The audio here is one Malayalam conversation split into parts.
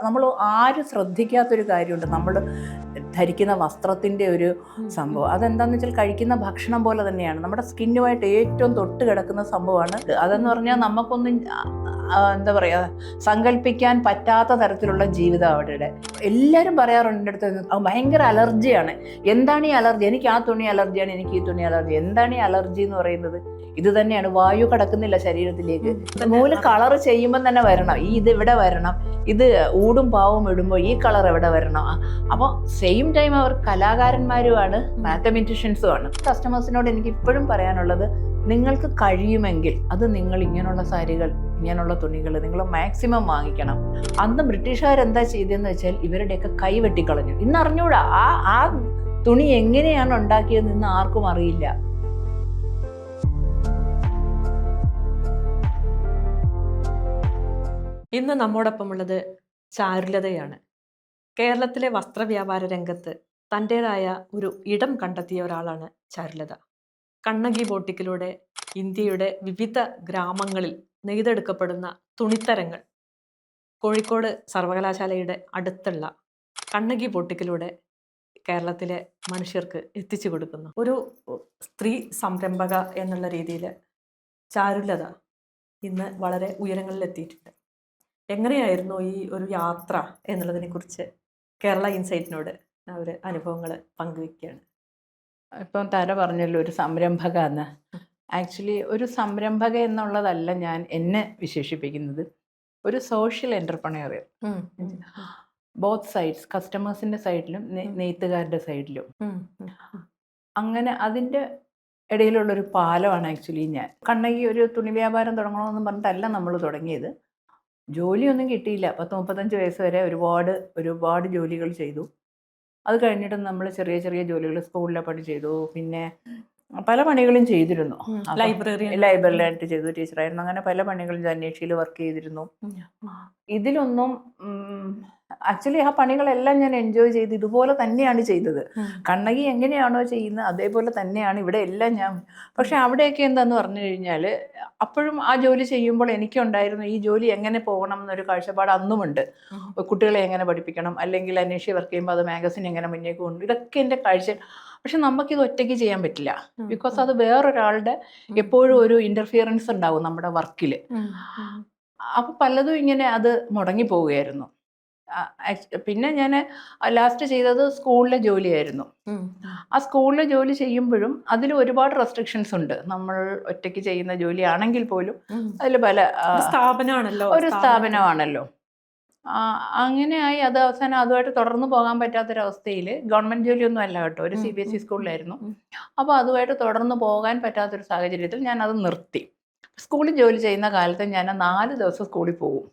നമ്മൾ ആരും ശ്രദ്ധിക്കാത്തൊരു കാര്യമുണ്ട്. നമ്മൾ ധരിക്കുന്ന വസ്ത്രത്തിൻ്റെ ഒരു സംഭവം അതെന്താണെന്ന് വെച്ചാൽ കഴിക്കുന്ന ഭക്ഷണം പോലെ തന്നെയാണ്. നമ്മുടെ സ്കിന്നുമായിട്ട് ഏറ്റവും തൊട്ട് കിടക്കുന്ന സംഭവമാണ്. അതെന്ന് പറഞ്ഞാൽ നമുക്കൊന്നും എന്താ പറയുക, സങ്കല്പിക്കാൻ പറ്റാത്ത തരത്തിലുള്ള ജീവിതം അവരുടെ. എല്ലാവരും പറയാറുണ്ട് എൻ്റെ അടുത്ത് ഭയങ്കര അലർജിയാണ്. എന്താണ് ഈ അലർജി? എനിക്ക് ആ തുണി അലർജിയാണ്, എനിക്ക് ഈ തുണി അലർജി. എന്താണ് ഈ അലർജി എന്ന് പറയുന്നത്? ഇത് തന്നെയാണ്, വായു കടക്കുന്നില്ല ശരീരത്തിലേക്ക്. നൂല് കളർ ചെയ്യുമ്പോൾ തന്നെ വരണം, ഇത് ഇവിടെ വരണം, ഇത് ഊടും പാവും ഇടുമ്പോൾ ഈ കളർ എവിടെ വരണം. അപ്പോൾ സെയിം ടൈം അവർ കലാകാരന്മാരുമാണ്, മാത്തമെറ്റീഷ്യൻസുമാണ്. കസ്റ്റമേഴ്സിനോട് എനിക്ക് ഇപ്പോഴും പറയാനുള്ളത്, നിങ്ങൾക്ക് കഴിയുമെങ്കിൽ അത് നിങ്ങൾ ഇങ്ങനെയുള്ള സാരികൾ, ഇങ്ങനെയുള്ള തുണികൾ നിങ്ങൾ മാക്സിമം വാങ്ങിക്കണം. അന്ന് ബ്രിട്ടീഷുകാരെന്താ ചെയ്തതെന്ന് വെച്ചാൽ ഇവരുടെയൊക്കെ കൈ വെട്ടിക്കളഞ്ഞു. ഇന്ന് അറിഞ്ഞൂടാ ആ തുണി എങ്ങനെയാണ് ഉണ്ടാക്കിയതെന്ന് ഇന്ന് ആർക്കും അറിയില്ല. ഇന്ന് നമ്മോടൊപ്പമുള്ളത് ചാരുലതയാണ്. കേരളത്തിലെ വസ്ത്രവ്യാപാര രംഗത്ത് തൻ്റെതായ ഒരു ഇടം കണ്ടെത്തിയ ഒരാളാണ് ചാരുലത. കണ്ണകി ബോട്ടിക്കിലൂടെ ഇന്ത്യയുടെ വിവിധ ഗ്രാമങ്ങളിൽ നെയ്തെടുക്കപ്പെടുന്ന തുണിത്തരങ്ങൾ കോഴിക്കോട് സർവകലാശാലയുടെ അടുത്തുള്ള കണ്ണകി ബോട്ടിക്കിലൂടെ കേരളത്തിലെ മനുഷ്യർക്ക് എത്തിച്ചു കൊടുക്കുന്നു. ഒരു സ്ത്രീ സംരംഭക എന്നുള്ള രീതിയിൽ ചാരുലത ഇന്ന് വളരെ ഉയരങ്ങളിലെത്തിയിട്ടുണ്ട്. എങ്ങനെയായിരുന്നു ഈ ഒരു യാത്ര എന്നുള്ളതിനെ കുറിച്ച് കേരള ഇൻസൈറ്റിനോട് അവർ അനുഭവങ്ങൾ പങ്കുവെക്കുകയാണ്. ഇപ്പം താര പറഞ്ഞല്ലോ ഒരു സംരംഭക എന്ന്. ആക്ച്വലി ഒരു സംരംഭക എന്നുള്ളതല്ല ഞാൻ എന്നെ വിശേഷിപ്പിക്കുന്നത്, ഒരു സോഷ്യൽ എൻ്റർപ്രണറിയർ. ബോത്ത് സൈഡ്സ്, കസ്റ്റമേഴ്സിൻ്റെ സൈഡിലും നെയ്ത്തുകാരുടെ സൈഡിലും. അങ്ങനെ അതിൻ്റെ ഇടയിലുള്ളൊരു പാലമാണ് ആക്ച്വലി ഞാൻ. കണ്ണകി ഒരു തുണി വ്യാപാരം തുടങ്ങണമെന്ന് പറഞ്ഞിട്ടല്ല നമ്മൾ തുടങ്ങിയത്. ജോലിയൊന്നും കിട്ടിയില്ല. 30-35 വയസ്സ് വരെ ഒരുപാട് ജോലികൾ ചെയ്തു. അത് കഴിഞ്ഞിട്ട് നമ്മൾ ചെറിയ ചെറിയ ജോലികൾ സ്കൂളിലെ പണി ചെയ്തു, പിന്നെ പല പണികളും ചെയ്തിരുന്നു. ലൈബ്രറിയിലായിട്ട് ചെയ്തു, ടീച്ചറായിരുന്നു. അങ്ങനെ പല പണികളും അന്വേഷിയിൽ വർക്ക് ചെയ്തിരുന്നു. ഇതിലൊന്നും ആക്ച്വലി ആ പണികളെല്ലാം ഞാൻ എൻജോയ് ചെയ്ത് ഇതുപോലെ തന്നെയാണ് ചെയ്തത്. കണ്ണകി എങ്ങനെയാണോ ചെയ്യുന്നത് അതേപോലെ തന്നെയാണ് ഇവിടെ എല്ലാം ഞാൻ. പക്ഷെ അവിടെയൊക്കെ എന്താന്ന് പറഞ്ഞു കഴിഞ്ഞാൽ അപ്പോഴും ആ ജോലി ചെയ്യുമ്പോൾ എനിക്കുണ്ടായിരുന്നു ഈ ജോലി എങ്ങനെ പോകണം എന്നൊരു കാഴ്ചപ്പാട് അന്നുമുണ്ട്. കുട്ടികളെ എങ്ങനെ പഠിപ്പിക്കണം, അല്ലെങ്കിൽ അന്വേഷിച്ച് വർക്ക് ചെയ്യുമ്പോൾ അത് മാഗസിൻ എങ്ങനെ മുന്നേക്ക് കൊണ്ടു, ഇതൊക്കെ എൻ്റെ കാഴ്ച. പക്ഷെ നമുക്കിത് ഒറ്റയ്ക്ക് ചെയ്യാൻ പറ്റില്ല. ബിക്കോസ് അത് വേറൊരാളുടെ എപ്പോഴും ഒരു ഇൻ്റർഫിയറൻസ് ഉണ്ടാവും നമ്മുടെ വർക്കിൽ. അപ്പോൾ പലതും ഇങ്ങനെ അത് മുടങ്ങി പോവുകയായിരുന്നു. പിന്നെ ഞാൻ ലാസ്റ്റ് ചെയ്തത് സ്കൂളിലെ ജോലിയായിരുന്നു. ആ സ്കൂളിലെ ജോലി ചെയ്യുമ്പോഴും അതിൽ ഒരുപാട് റെസ്ട്രിക്ഷൻസ് ഉണ്ട്. നമ്മൾ ഒറ്റയ്ക്ക് ചെയ്യുന്ന ജോലിയാണെങ്കിൽ പോലും അതിൽ പല ഒരു സ്ഥാപനമാണല്ലോ. അങ്ങനെയായി അത് അവസാനം അതുമായിട്ട് തുടർന്ന് പോകാൻ പറ്റാത്തൊരവസ്ഥയിൽ, ഗവൺമെൻറ് ജോലിയൊന്നും അല്ല കേട്ടോ, ഒരു CBSE സ്കൂളിലായിരുന്നു. അപ്പോൾ അതുമായിട്ട് തുടർന്ന് പോകാൻ പറ്റാത്തൊരു സാഹചര്യത്തിൽ ഞാൻ അത് നിർത്തി. സ്കൂളിൽ ജോലി ചെയ്യുന്ന കാലത്ത് ഞാൻ 4 ദിവസം സ്കൂളിൽ പോകും.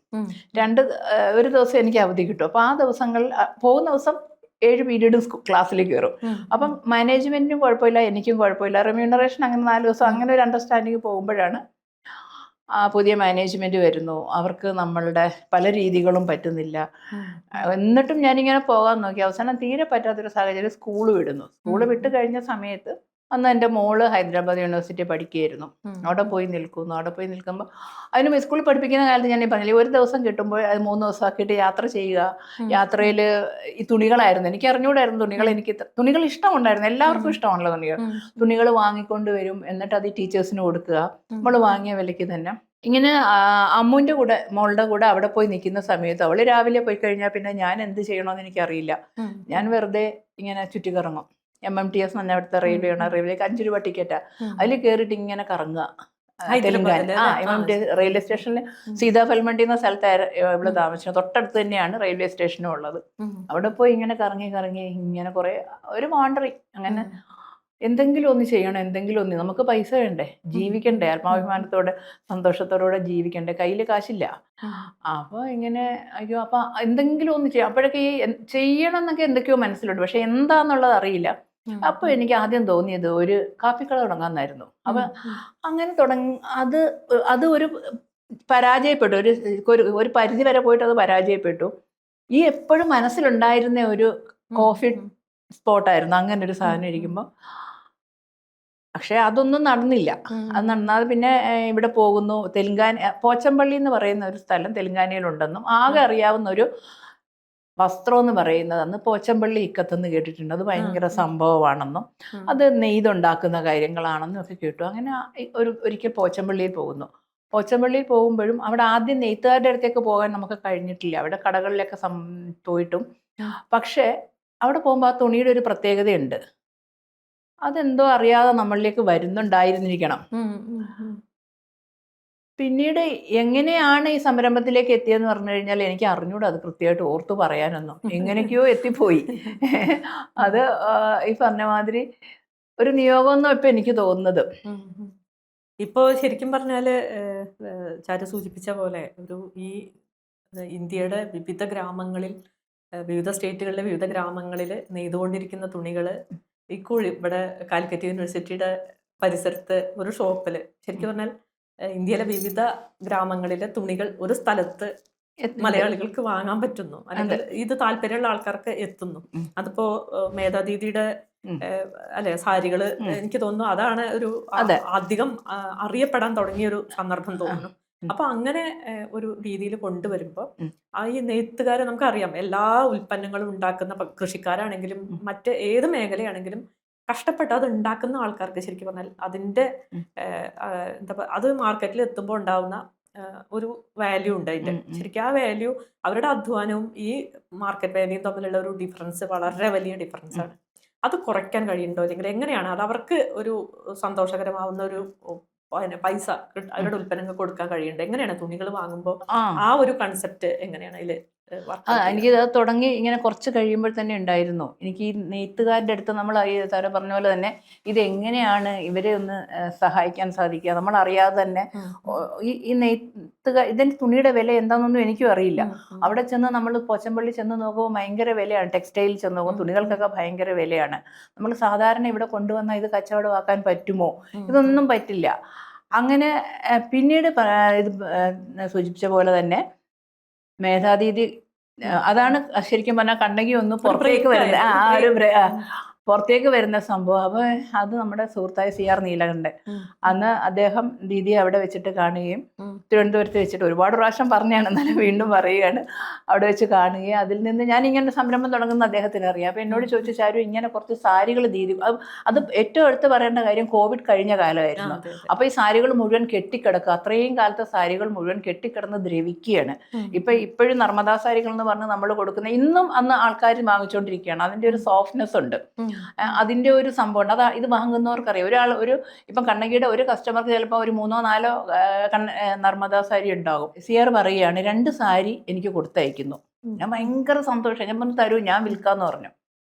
ഒരു ദിവസം എനിക്ക് അവധി കിട്ടും. അപ്പോൾ ആ ദിവസങ്ങളിൽ പോകുന്ന ദിവസം 7 പീരീഡ് ക്ലാസ്സിലേക്ക് കയറും. അപ്പം മാനേജ്മെൻറ്റിനും കുഴപ്പമില്ല, എനിക്കും കുഴപ്പമില്ല. റെമ്യൂണറേഷൻ അങ്ങനെ 4 ദിവസം അങ്ങനെ ഒരു അണ്ടർസ്റ്റാൻഡിങ് പോകുമ്പോഴാണ് പുതിയ മാനേജ്മെൻറ്റ് വരുന്നു. അവർക്ക് നമ്മളുടെ പല രീതികളും പറ്റുന്നില്ല. എന്നിട്ടും ഞാനിങ്ങനെ പോകാൻ നോക്കി. അവസാനം തീരെ പറ്റാത്തൊരു സാഹചര്യം സ്കൂൾ വിടുന്നു. സ്കൂൾ വിട്ട് കഴിഞ്ഞ സമയത്ത് അന്ന് എൻ്റെ മോള് ഹൈദരാബാദ് യൂണിവേഴ്സിറ്റി പഠിക്കുകയായിരുന്നു. അവിടെ പോയി നിൽക്കുമ്പോൾ അതിന് സ്കൂളിൽ പഠിപ്പിക്കുന്ന കാലത്ത് ഞാൻ പറഞ്ഞില്ലേ, ഒരു ദിവസം കിട്ടുമ്പോൾ അത് 3 ദിവസമാക്കിയിട്ട് യാത്ര ചെയ്യുക. യാത്രയിൽ ഈ തുണികളായിരുന്നു, എനിക്ക് അറിഞ്ഞുകൂടായിരുന്നു തുണികൾ. എനിക്ക് തുണികൾ ഇഷ്ടമുണ്ടായിരുന്നു, എല്ലാവർക്കും ഇഷ്ടമാണല്ലോ തുണികൾ വാങ്ങിക്കൊണ്ട് വരും. എന്നിട്ട് അത് ഈ ടീച്ചേഴ്സിന് കൊടുക്കുക, നമ്മൾ വാങ്ങിയ വിലയ്ക്ക് തന്നെ. ഇങ്ങനെ അമ്മുവിൻ്റെ കൂടെ, മോളുടെ കൂടെ അവിടെ പോയി നിൽക്കുന്ന സമയത്ത് അവൾ രാവിലെ പോയി കഴിഞ്ഞാൽ പിന്നെ ഞാൻ എന്ത് ചെയ്യണമെന്ന് എനിക്കറിയില്ല. ഞാൻ വെറുതെ ഇങ്ങനെ ചുറ്റിക്കറങ്ങും. MMTS എന്ന് പറഞ്ഞാൽ അവിടുത്തെ റെയിൽവേക്ക് 5 രൂപ ടിക്കറ്റാ. അതിൽ കയറിയിട്ട് ഇങ്ങനെ കറങ്ങുക. തെലുങ്കാന MMTS റെയിൽവേ സ്റ്റേഷനിൽ സീതാഫൽമണ്ടി എന്ന സ്ഥലത്ത് ഇവിടെ താമസിച്ചത്. തൊട്ടടുത്ത് തന്നെയാണ് റെയിൽവേ സ്റ്റേഷനും ഉള്ളത്. അവിടെ പോയി ഇങ്ങനെ കറങ്ങി ഇങ്ങനെ കുറേ ഒരു വാണ്ടറിങ്. അങ്ങനെ എന്തെങ്കിലും ഒന്ന് ചെയ്യണം, എന്തെങ്കിലും ഒന്ന്. നമുക്ക് പൈസ വേണ്ടേ, ജീവിക്കണ്ടേ, ആത്മാഭിമാനത്തോടെ സന്തോഷത്തോടെ ജീവിക്കണ്ടേ, കയ്യിൽ കാശില്ല. അപ്പോൾ ഇങ്ങനെ അയ്യോ, അപ്പം എന്തെങ്കിലും ഒന്ന് ചെയ്യാം. അപ്പോഴൊക്കെ ഈ ചെയ്യണം എന്നൊക്കെ എന്തൊക്കെയോ മനസ്സിലുണ്ട്, പക്ഷെ എന്താന്നുള്ളത് അറിയില്ല. അപ്പോൾ എനിക്ക് ആദ്യം തോന്നിയത് ഒരു കാപ്പിക്കട തുടങ്ങാമെന്നായിരുന്നു. അപ്പം അങ്ങനെ അത് ഒരു പരാജയപ്പെട്ടു. ഒരു പരിധി വരെ പോയിട്ട് അത് പരാജയപ്പെട്ടു. ഈ എപ്പോഴും മനസ്സിലുണ്ടായിരുന്ന ഒരു കോഫി സ്പോട്ടായിരുന്നു അങ്ങനെ ഒരു സാധനം ഇരിക്കുമ്പോൾ. പക്ഷേ അതൊന്നും നടന്നില്ല. അത് നടന്നാതെ പിന്നെ ഇവിടെ പോകുന്നു. പോച്ചമ്പള്ളി എന്ന് പറയുന്ന ഒരു സ്ഥലം തെലുങ്കാനയിലുണ്ടെന്നും ആകെ അറിയാവുന്ന ഒരു വസ്ത്രം എന്ന് പറയുന്നത് അന്ന് പോച്ചമ്പള്ളി ഇക്കത്തെന്ന് കേട്ടിട്ടുണ്ട്, അത് ഭയങ്കര സംഭവമാണെന്നും അത് നെയ്തുണ്ടാക്കുന്ന കാര്യങ്ങളാണെന്നും ഒക്കെ കേട്ടു. അങ്ങനെ ഒരിക്കൽ പോച്ചമ്പള്ളിയിൽ പോകുന്നു. പോച്ചമ്പള്ളിയിൽ പോകുമ്പോഴും അവിടെ ആദ്യം നെയ്ത്തുകാരുടെ അടുത്തേക്ക് പോകാൻ നമുക്ക് കഴിഞ്ഞിട്ടില്ല, അവിടെ കടകളിലൊക്കെ പോയിട്ടും. പക്ഷേ അവിടെ പോകുമ്പോൾ ആ തുണിയുടെ ഒരു പ്രത്യേകതയുണ്ട്, അതെന്തോ അറിയാതെ നമ്മളിലേക്ക് വരുന്നുണ്ടായിരുന്നിരിക്കണം. പിന്നീട് എങ്ങനെയാണ് ഈ സംരംഭത്തിലേക്ക് എത്തിയെന്ന് പറഞ്ഞു കഴിഞ്ഞാൽ എനിക്ക് അറിഞ്ഞൂടാ അത് കൃത്യമായിട്ട് ഓർത്തു പറയാനൊന്നും. എങ്ങനെയൊക്കെയോ എത്തിപ്പോയി. അത് ഈ പറഞ്ഞ മാതിരി ഒരു നിയോഗമൊന്നും ഇപ്പം എനിക്ക് തോന്നുന്നത്. ഇപ്പോൾ ശരിക്കും പറഞ്ഞാൽ ചാരു സൂചിപ്പിച്ച പോലെ ഈ ഇന്ത്യയുടെ വിവിധ ഗ്രാമങ്ങളിൽ, വിവിധ സ്റ്റേറ്റുകളിലെ വിവിധ ഗ്രാമങ്ങളിൽ നെയ്തുകൊണ്ടിരിക്കുന്ന തുണികൾ ഇവിടെ കാലിക്കറ്റ് യൂണിവേഴ്സിറ്റിയുടെ പരിസരത്ത് ഒരു ഷോപ്പിൽ ശരിക്കും പറഞ്ഞാൽ ഇന്ത്യയിലെ വിവിധ ഗ്രാമങ്ങളിലെ തുണികൾ ഒരു സ്ഥലത്ത് മലയാളികൾക്ക് വാങ്ങാൻ പറ്റുന്നു, അല്ലെങ്കിൽ ഇത് താല്പര്യമുള്ള ആൾക്കാർക്ക് എത്തുന്നു. അതിപ്പോ മേധാദീദിയുടെ അല്ലെ സാരികള് എനിക്ക് തോന്നുന്നു അതാണ് ഒരു അധികം അറിയപ്പെടാൻ തുടങ്ങിയ ഒരു സന്ദർഭം തോന്നുന്നു. അപ്പൊ അങ്ങനെ ഒരു രീതിയിൽ കൊണ്ടുവരുമ്പോ ഈ നെയ്ത്തുകാരെ നമുക്കറിയാം, എല്ലാ ഉൽപ്പന്നങ്ങളും ഉണ്ടാക്കുന്ന കൃഷിക്കാരാണെങ്കിലും മറ്റ് ഏത് മേഖലയാണെങ്കിലും കഷ്ടപ്പെട്ട് അത് ഉണ്ടാക്കുന്ന ആൾക്കാർക്ക് ശരിക്കും പറഞ്ഞാൽ അതിന്റെ അത് മാർക്കറ്റിൽ എത്തുമ്പോൾ ഉണ്ടാവുന്ന ഒരു വാല്യൂ ഉണ്ട് അതിന്റെ. ശരിക്കും ആ വാല്യൂ, അവരുടെ അധ്വാനവും ഈ മാർക്കറ്റ് വാല്യൂയും തമ്മിലുള്ള ഒരു ഡിഫറൻസ് വളരെ വലിയ ഡിഫറൻസ് ആണ്. അത് കുറയ്ക്കാൻ കഴിയുന്നുണ്ടോ, അല്ലെങ്കിൽ എങ്ങനെയാണ് അത് അവർക്ക് ഒരു സന്തോഷകരമാവുന്ന ഒരു പൈസ അവരുടെ ഉൽപ്പന്നങ്ങൾ കൊടുക്കാൻ കഴിയുന്നുണ്ട്? എങ്ങനെയാണ് തുണികൾ വാങ്ങുമ്പോൾ ആ ഒരു കൺസെപ്റ്റ് എങ്ങനെയാണ് അതിൽ? എനിക്കിത് തുടങ്ങി ഇങ്ങനെ കുറച്ച് കഴിയുമ്പോൾ തന്നെ ഉണ്ടായിരുന്നു. എനിക്ക് ഈ നെയ്ത്തുകാരുടെ അടുത്ത് നമ്മൾ സാറ് പറഞ്ഞ പോലെ തന്നെ ഇതെങ്ങനെയാണ് ഇവരെ ഒന്ന് സഹായിക്കാൻ സാധിക്കുക, നമ്മൾ അറിയാതെ തന്നെ ഈ ഇതിൻ്റെ തുണിയുടെ വില എന്താണെന്നൊന്നും എനിക്കും അറിയില്ല. അവിടെ ചെന്ന് നമ്മൾ പോച്ചമ്പള്ളി ചെന്ന് നോക്കുമ്പോൾ ഭയങ്കര വിലയാണ്, ടെക്സ്റ്റൈലിൽ ചെന്ന് നോക്കുമ്പോൾ തുണികൾക്കൊക്കെ ഭയങ്കര വിലയാണ്. നമ്മൾ സാധാരണ ഇവിടെ കൊണ്ടുവന്നാൽ ഇത് കച്ചവടമാക്കാൻ പറ്റുമോ? ഇതൊന്നും പറ്റില്ല. അങ്ങനെ പിന്നീട് ഇത് സൂചിപ്പിച്ച പോലെ തന്നെ മേധാദീദി, അതാണ് ശരിക്കും പറഞ്ഞാൽ കണ്ണകി ഒന്ന് പുറത്തേക്ക് വരുന്ന പുറത്തേക്ക് വരുന്ന സംഭവം. അപ്പോൾ അത് നമ്മുടെ സുഹൃത്തായ CR നീലകണ്ഠൻ, അന്ന് അദ്ദേഹം ദീദിയെ അവിടെ വെച്ചിട്ട് കാണുകയും, തിരുവനന്തപുരത്ത് വെച്ചിട്ട് ഒരുപാട് പ്രാവശ്യം പറഞ്ഞാണ്, എന്നാലും വീണ്ടും പറയുകയാണ്, അവിടെ വെച്ച് കാണുകയും അതിൽ നിന്ന് ഞാൻ ഇങ്ങനെ സംരംഭം തുടങ്ങുന്ന അദ്ദേഹത്തിന് അറിയാം. അപ്പോൾ എന്നോട് ചോദിച്ചു, ചാരു ഇങ്ങനെ കുറച്ച് സാരികൾ ദീദി, അത് ഏറ്റവും എടുത്ത് പറയേണ്ട കാര്യം കോവിഡ് കഴിഞ്ഞ കാലമായിരുന്നു. അപ്പോൾ ഈ സാരികൾ മുഴുവൻ കെട്ടിക്കിടക്കുക, അത്രയും കാലത്തെ സാരികൾ മുഴുവൻ കെട്ടിക്കിടന്ന് ദ്രവിക്കുകയാണ്. ഇപ്പോഴും നർമ്മദാ സാരികൾ എന്ന് പറഞ്ഞ് നമ്മൾ കൊടുക്കുന്ന ഇന്നും അന്ന് ആൾക്കാർ വാങ്ങിച്ചുകൊണ്ടിരിക്കുകയാണ്. അതിൻ്റെ ഒരു സോഫ്റ്റ്നെസ് ഉണ്ട്, അതിൻ്റെ ഒരു സംഭവം ഉണ്ട്. ഇത് വാങ്ങുന്നവർക്കറിയാം. ഇപ്പം കണ്ണകിയുടെ ഒരു കസ്റ്റമർക്ക് ചിലപ്പോൾ ഒരു 3-4 നർമ്മദാ സാരി ഉണ്ടാകും. CR പറയുകയാണ് 2 സാരി എനിക്ക് കൊടുത്തയക്കുന്നു. ഞാൻ ഭയങ്കര സന്തോഷം, ഞാൻ പറഞ്ഞു തരൂ, ഞാൻ വിൽക്കാമെന്ന് പറഞ്ഞു.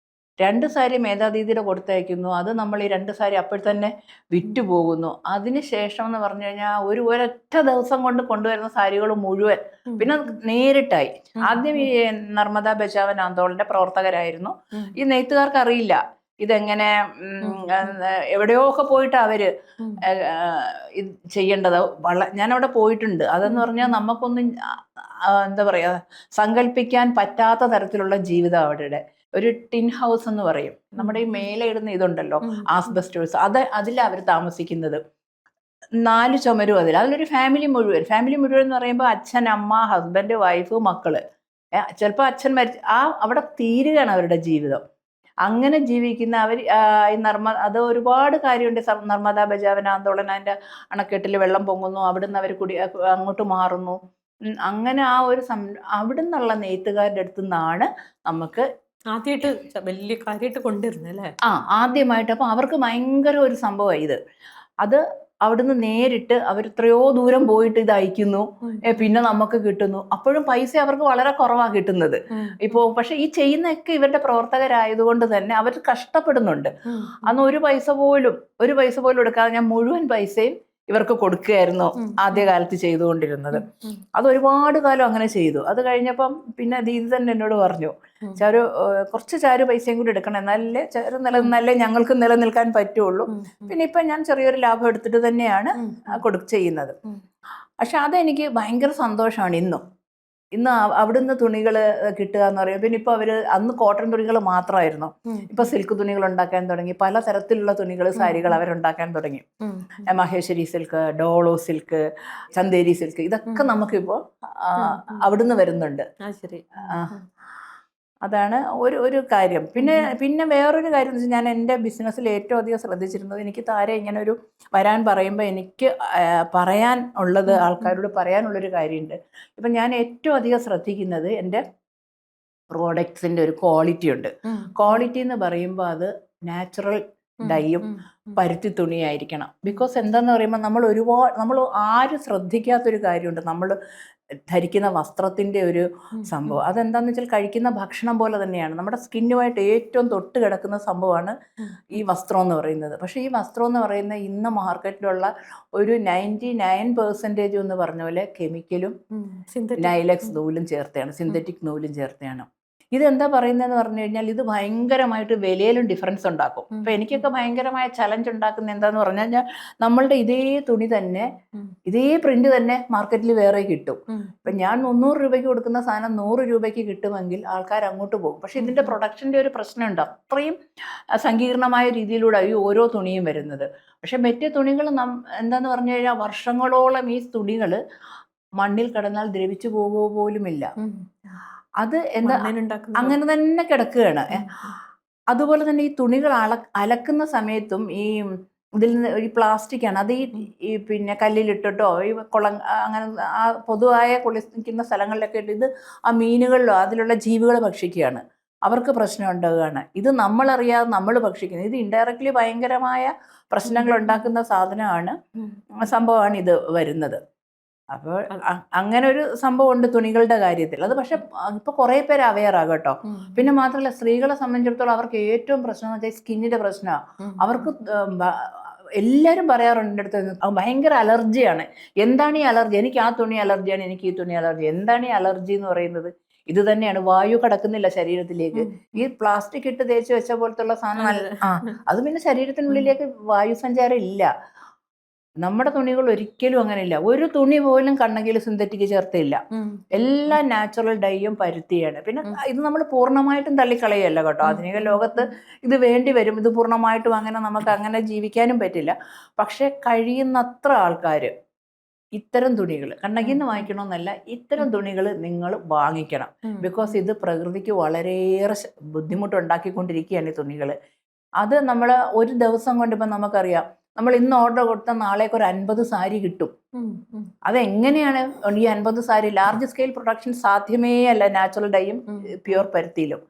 2 സാരി മേധാദീദിയുടെ കൊടുത്തയക്കുന്നു. അത് നമ്മൾ ഈ 2 സാരി അപ്പോൾ തന്നെ വിറ്റുപോകുന്നു. അതിനുശേഷം എന്ന് പറഞ്ഞു കഴിഞ്ഞാൽ ഒരൊറ്റ ദിവസം കൊണ്ട് കൊണ്ടുവരുന്ന സാരികൾ മുഴുവൻ പിന്നെ നേരിട്ടായി. ആദ്യം ഈ നർമ്മദാ ബച്ചാവൻ ആന്തോളന്റെ പ്രവർത്തകരായിരുന്നു. ഈ നെയ്ത്തുകാർക്ക് അറിയില്ല ഇതെങ്ങനെ, എവിടെയോ ഒക്കെ പോയിട്ട് അവര് ഇത് ചെയ്യേണ്ടത്. ഞാനവിടെ പോയിട്ടുണ്ട്. അതെന്ന് പറഞ്ഞാൽ നമുക്കൊന്നും എന്താ പറയുക, സങ്കല്പിക്കാൻ പറ്റാത്ത തരത്തിലുള്ള ജീവിതം അവിടെ. ഒരു ടിൻ ഹൗസ് എന്ന് പറയും, നമ്മുടെ ഈ മേലെ ഇടുന്ന ഇതുണ്ടല്ലോ, ആസ്ബസ്റ്റേഴ്സ്, അതിലാണ് അവർ താമസിക്കുന്നത്. 4 ചുമരും അതിലൊരു ഫാമിലി മുഴുവൻ എന്ന് പറയുമ്പോൾ അച്ഛൻ, അമ്മ, ഹസ്ബൻഡ്, വൈഫ്, മക്കള്. ചിലപ്പോൾ അച്ഛൻ അവിടെ തീരുകയാണ് അവരുടെ ജീവിതം. അങ്ങനെ ജീവിക്കുന്ന അവർ അത് ഒരുപാട് കാര്യമുണ്ട്. നർമ്മദാ ബച്ചാവൻ ആന്തോളൻ, അതിൻ്റെ അണക്കെട്ടിൽ വെള്ളം പൊങ്ങുന്നു, അവിടുന്ന് അവർ അങ്ങോട്ട് മാറുന്നു. അങ്ങനെ ആ ഒരു അവിടുന്നുള്ള നെയ്ത്തുകാരുടെ അടുത്തു നിന്നാണ് നമുക്ക് ആദ്യമായിട്ട് വലിയ കാര്യമായിട്ട് കൊണ്ടുവരുന്നത് അല്ലേ? ആദ്യമായിട്ട്. അപ്പം അവർക്ക് ഭയങ്കര ഒരു സംഭവമായി ഇത്. അത് അവിടുന്ന് നേരിട്ട് അവർ എത്രയോ ദൂരം പോയിട്ട് ഇത് അയക്കുന്നു, പിന്നെ നമുക്ക് കിട്ടുന്നു. അപ്പോഴും പൈസ അവർക്ക് വളരെ കുറവാണ് കിട്ടുന്നത്. പക്ഷെ ഈ ചെയ്യുന്നതൊക്കെ ഇവരുടെ പ്രവർത്തകരായതുകൊണ്ട് തന്നെ അവർ കഷ്ടപ്പെടുന്നുണ്ട്. അന്ന് ഒരു പൈസ പോലും എടുക്കാതെ ഞാൻ മുഴുവൻ പൈസയും ഇവർക്ക് കൊടുക്കുകയായിരുന്നു ആദ്യകാലത്ത് ചെയ്തുകൊണ്ടിരുന്നത്. അത് ഒരുപാട് കാലം അങ്ങനെ ചെയ്തു. അത് കഴിഞ്ഞപ്പം പിന്നെ ദീദി തന്നെ എന്നോട് പറഞ്ഞു, കുറച്ച് ചാരു പൈസയും കൂടി എടുക്കണം, എന്നാലേ ഞങ്ങൾക്ക് നിലനിൽക്കാൻ പറ്റുള്ളൂ. പിന്നെ ഇപ്പം ഞാൻ ചെറിയൊരു ലാഭം എടുത്തിട്ട് തന്നെയാണ് ചെയ്യുന്നത്. പക്ഷെ അതെനിക്ക് ഭയങ്കര സന്തോഷമാണ്. ഇന്ന് അവിടുന്ന് തുണികൾ കിട്ടുക എന്ന് പറയും. പിന്നെ ഇപ്പോൾ അന്ന് കോട്ടൺ തുണികൾ മാത്രമായിരുന്നു, ഇപ്പൊ സിൽക്ക് തുണികൾ ഉണ്ടാക്കാൻ തുടങ്ങി. പല തരത്തിലുള്ള തുണികൾ, സാരികൾ അവരുണ്ടാക്കാൻ തുടങ്ങി. Maheshwari silk, Dolo silk, Chanderi silk, ഇതൊക്കെ നമുക്കിപ്പോൾ അവിടുന്ന് വരുന്നുണ്ട്. അതാണ് ഒരു കാര്യം. പിന്നെ വേറൊരു കാര്യം എന്ന് വെച്ചാൽ ഞാൻ എൻ്റെ ബിസിനസ്സിൽ ഏറ്റവും അധികം ശ്രദ്ധിച്ചിരുന്നത്, എനിക്ക് താരെ ഇങ്ങനെ ഒരു വരാൻ പറയുമ്പോൾ എനിക്ക് പറയാൻ ഉള്ളത്, ആൾക്കാരോട് പറയാനുള്ളൊരു കാര്യമുണ്ട്. ഇപ്പം ഞാൻ ഏറ്റവും അധികം ശ്രദ്ധിക്കുന്നത് എൻ്റെ പ്രോഡക്ട്സിൻ്റെ ഒരു ക്വാളിറ്റി ഉണ്ട്. ക്വാളിറ്റി എന്ന് പറയുമ്പോൾ അത് നാച്ചുറൽ ഡൈയും പരുത്തി തുണിയായിരിക്കണം. ബിക്കോസ് എന്താണെന്ന് പറയുമ്പോൾ നമ്മൾ ആരും ശ്രദ്ധിക്കാത്തൊരു കാര്യമുണ്ട്, നമ്മൾ ധരിക്കുന്ന വസ്ത്രത്തിൻ്റെ ഒരു സംഭവം. അതെന്താണെന്ന് വെച്ചാൽ കഴിക്കുന്ന ഭക്ഷണം പോലെ തന്നെയാണ്, നമ്മുടെ സ്കിന്നുമായിട്ട് ഏറ്റവും തൊട്ട് കിടക്കുന്ന സംഭവമാണ് ഈ വസ്ത്രം എന്ന് പറയുന്നത്. പക്ഷേ ഈ വസ്ത്രം എന്ന് പറയുന്ന ഇന്ന് മാർക്കറ്റിലുള്ള ഒരു 99% എന്ന് പറഞ്ഞ പോലെ കെമിക്കലും നൈലക്സ് നൂലും ചേർത്താണ്, സിന്തറ്റിക് നൂലും ചേർത്താണ്. ഇതെന്താ പറയുന്നതെന്ന് പറഞ്ഞു കഴിഞ്ഞാൽ ഇത് ഭയങ്കരമായിട്ട് വിലയിലും ഡിഫറൻസ് ഉണ്ടാക്കും. ഇപ്പം എനിക്കൊക്കെ ഭയങ്കരമായ ചലഞ്ച് ഉണ്ടാക്കുന്ന എന്താന്ന് പറഞ്ഞു കഴിഞ്ഞാൽ, നമ്മളുടെ ഇതേ തുണി തന്നെ, ഇതേ പ്രിന്റ് തന്നെ മാർക്കറ്റിൽ വേറെ കിട്ടും. ഇപ്പം ഞാൻ 300 രൂപയ്ക്ക് കൊടുക്കുന്ന സാധനം 100 രൂപയ്ക്ക് കിട്ടുമെങ്കിൽ ആൾക്കാർ അങ്ങോട്ട് പോകും. പക്ഷെ ഇതിൻ്റെ പ്രൊഡക്ഷൻ്റെ ഒരു പ്രശ്നമുണ്ട്, അത്രയും സങ്കീർണമായ രീതിയിലൂടെ ഈ ഓരോ തുണിയും വരുന്നത്. പക്ഷെ മറ്റേ തുണികൾ എന്താന്ന് പറഞ്ഞു കഴിഞ്ഞാൽ വർഷങ്ങളോളം ഈ തുണികൾ മണ്ണിൽ കിടന്നാൽ ദ്രവിച്ചു പോകുക പോലുമില്ല. അത് എന്താ അങ്ങനെ തന്നെ കിടക്കുകയാണ്. അതുപോലെ തന്നെ ഈ തുണികൾ അലക്കുന്ന സമയത്തും ഇതിൽ നിന്ന് ഈ പ്ലാസ്റ്റിക്കാണ്, അത് ഈ പിന്നെ കല്ലിലിട്ടിട്ടോ ഈ അങ്ങനെ ആ പൊതുവായ കുളിക്കുന്ന സ്ഥലങ്ങളിലൊക്കെ ഇട്ട് ഇത് ആ മീനുകളിലോ അതിലുള്ള ജീവികൾ ഭക്ഷിക്കുകയാണ്, അവർക്ക് പ്രശ്നം ഉണ്ടാകുകയാണ്. ഇത് നമ്മളറിയാതെ നമ്മൾ ഭക്ഷിക്കുന്നത്, ഇത് ഇൻഡയറക്റ്റ്ലി ഭയങ്കരമായ പ്രശ്നങ്ങൾ ഉണ്ടാക്കുന്ന സംഭവമാണ് ഇത് വരുന്നത്. അപ്പോൾ അങ്ങനെ ഒരു സംഭവം ഉണ്ട് തുണികളുടെ കാര്യത്തിൽ. അത് പക്ഷെ ഇപ്പൊ കുറെ പേര് അവെയറാകും കേട്ടോ. പിന്നെ മാത്രമല്ല, സ്ത്രീകളെ സംബന്ധിച്ചിടത്തോളം അവർക്ക് ഏറ്റവും പ്രശ്നം എന്ന് വെച്ചാൽ സ്കിന്നിന്റെ പ്രശ്നമാണ്. അവർക്ക് എല്ലാവരും പറയാറുണ്ട് എൻ്റെ അടുത്ത്, ഭയങ്കര അലർജിയാണ്. എന്താണ് ഈ അലർജി? എനിക്ക് ആ തുണി അലർജിയാണ്, എനിക്ക് ഈ തുണി അലർജി. എന്താണ് ഈ അലർജി എന്ന് പറയുന്നത്? ഇത് തന്നെയാണ്, വായു കടക്കുന്നില്ല ശരീരത്തിലേക്ക്. ഈ പ്ലാസ്റ്റിക് ഇട്ട് തേച്ച് വെച്ച പോലത്തുള്ള സാധനം അത് പിന്നെ ശരീരത്തിനുള്ളിലേക്ക് വായു സഞ്ചാരം ഇല്ല. നമ്മുടെ തുണികൾ ഒരിക്കലും അങ്ങനെയില്ല. ഒരു തുണി പോലും കണ്ണകിയിൽ സിന്തറ്റിക് ചേർത്തില്ല, എല്ലാം നാച്ചുറൽ ഡൈയും പരുത്തിയാണ്. പിന്നെ ഇത് നമ്മൾ പൂർണ്ണമായിട്ടും തള്ളിക്കളയല്ല കേട്ടോ. ആധുനിക ലോകത്ത് ഇത് വേണ്ടി വരും, ഇത് പൂർണ്ണമായിട്ടും നമുക്ക് അങ്ങനെ ജീവിക്കാനും പറ്റില്ല. പക്ഷെ കഴിയുന്നത്ര ആൾക്കാർ ഇത്തരം തുണികൾ കണ്ണകിൽ നിന്ന് വാങ്ങിക്കണമെന്നല്ല, ഇത്തരം തുണികൾ നിങ്ങൾ വാങ്ങിക്കണം. ബിക്കോസ് ഇത് പ്രകൃതിക്ക് വളരെയേറെ ബുദ്ധിമുട്ടുണ്ടാക്കിക്കൊണ്ടിരിക്കുകയാണ് ഈ തുണികൾ. അത് നമ്മൾ ഒരു ദിവസം കൊണ്ട് ഇപ്പം നമുക്കറിയാം, നമ്മൾ ഇന്ന് ഓർഡർ കൊടുത്താൽ നാളേക്ക് ഒരു 50 സാരി കിട്ടും. അതെങ്ങനെയാണ് ഈ 50 സാരി? ലാർജ് സ്കെയിൽ പ്രൊഡക്ഷൻ സാധ്യമേ അല്ല നാച്ചുറൽ ഡൈയും പ്യുവർ പരുത്തിയിലും.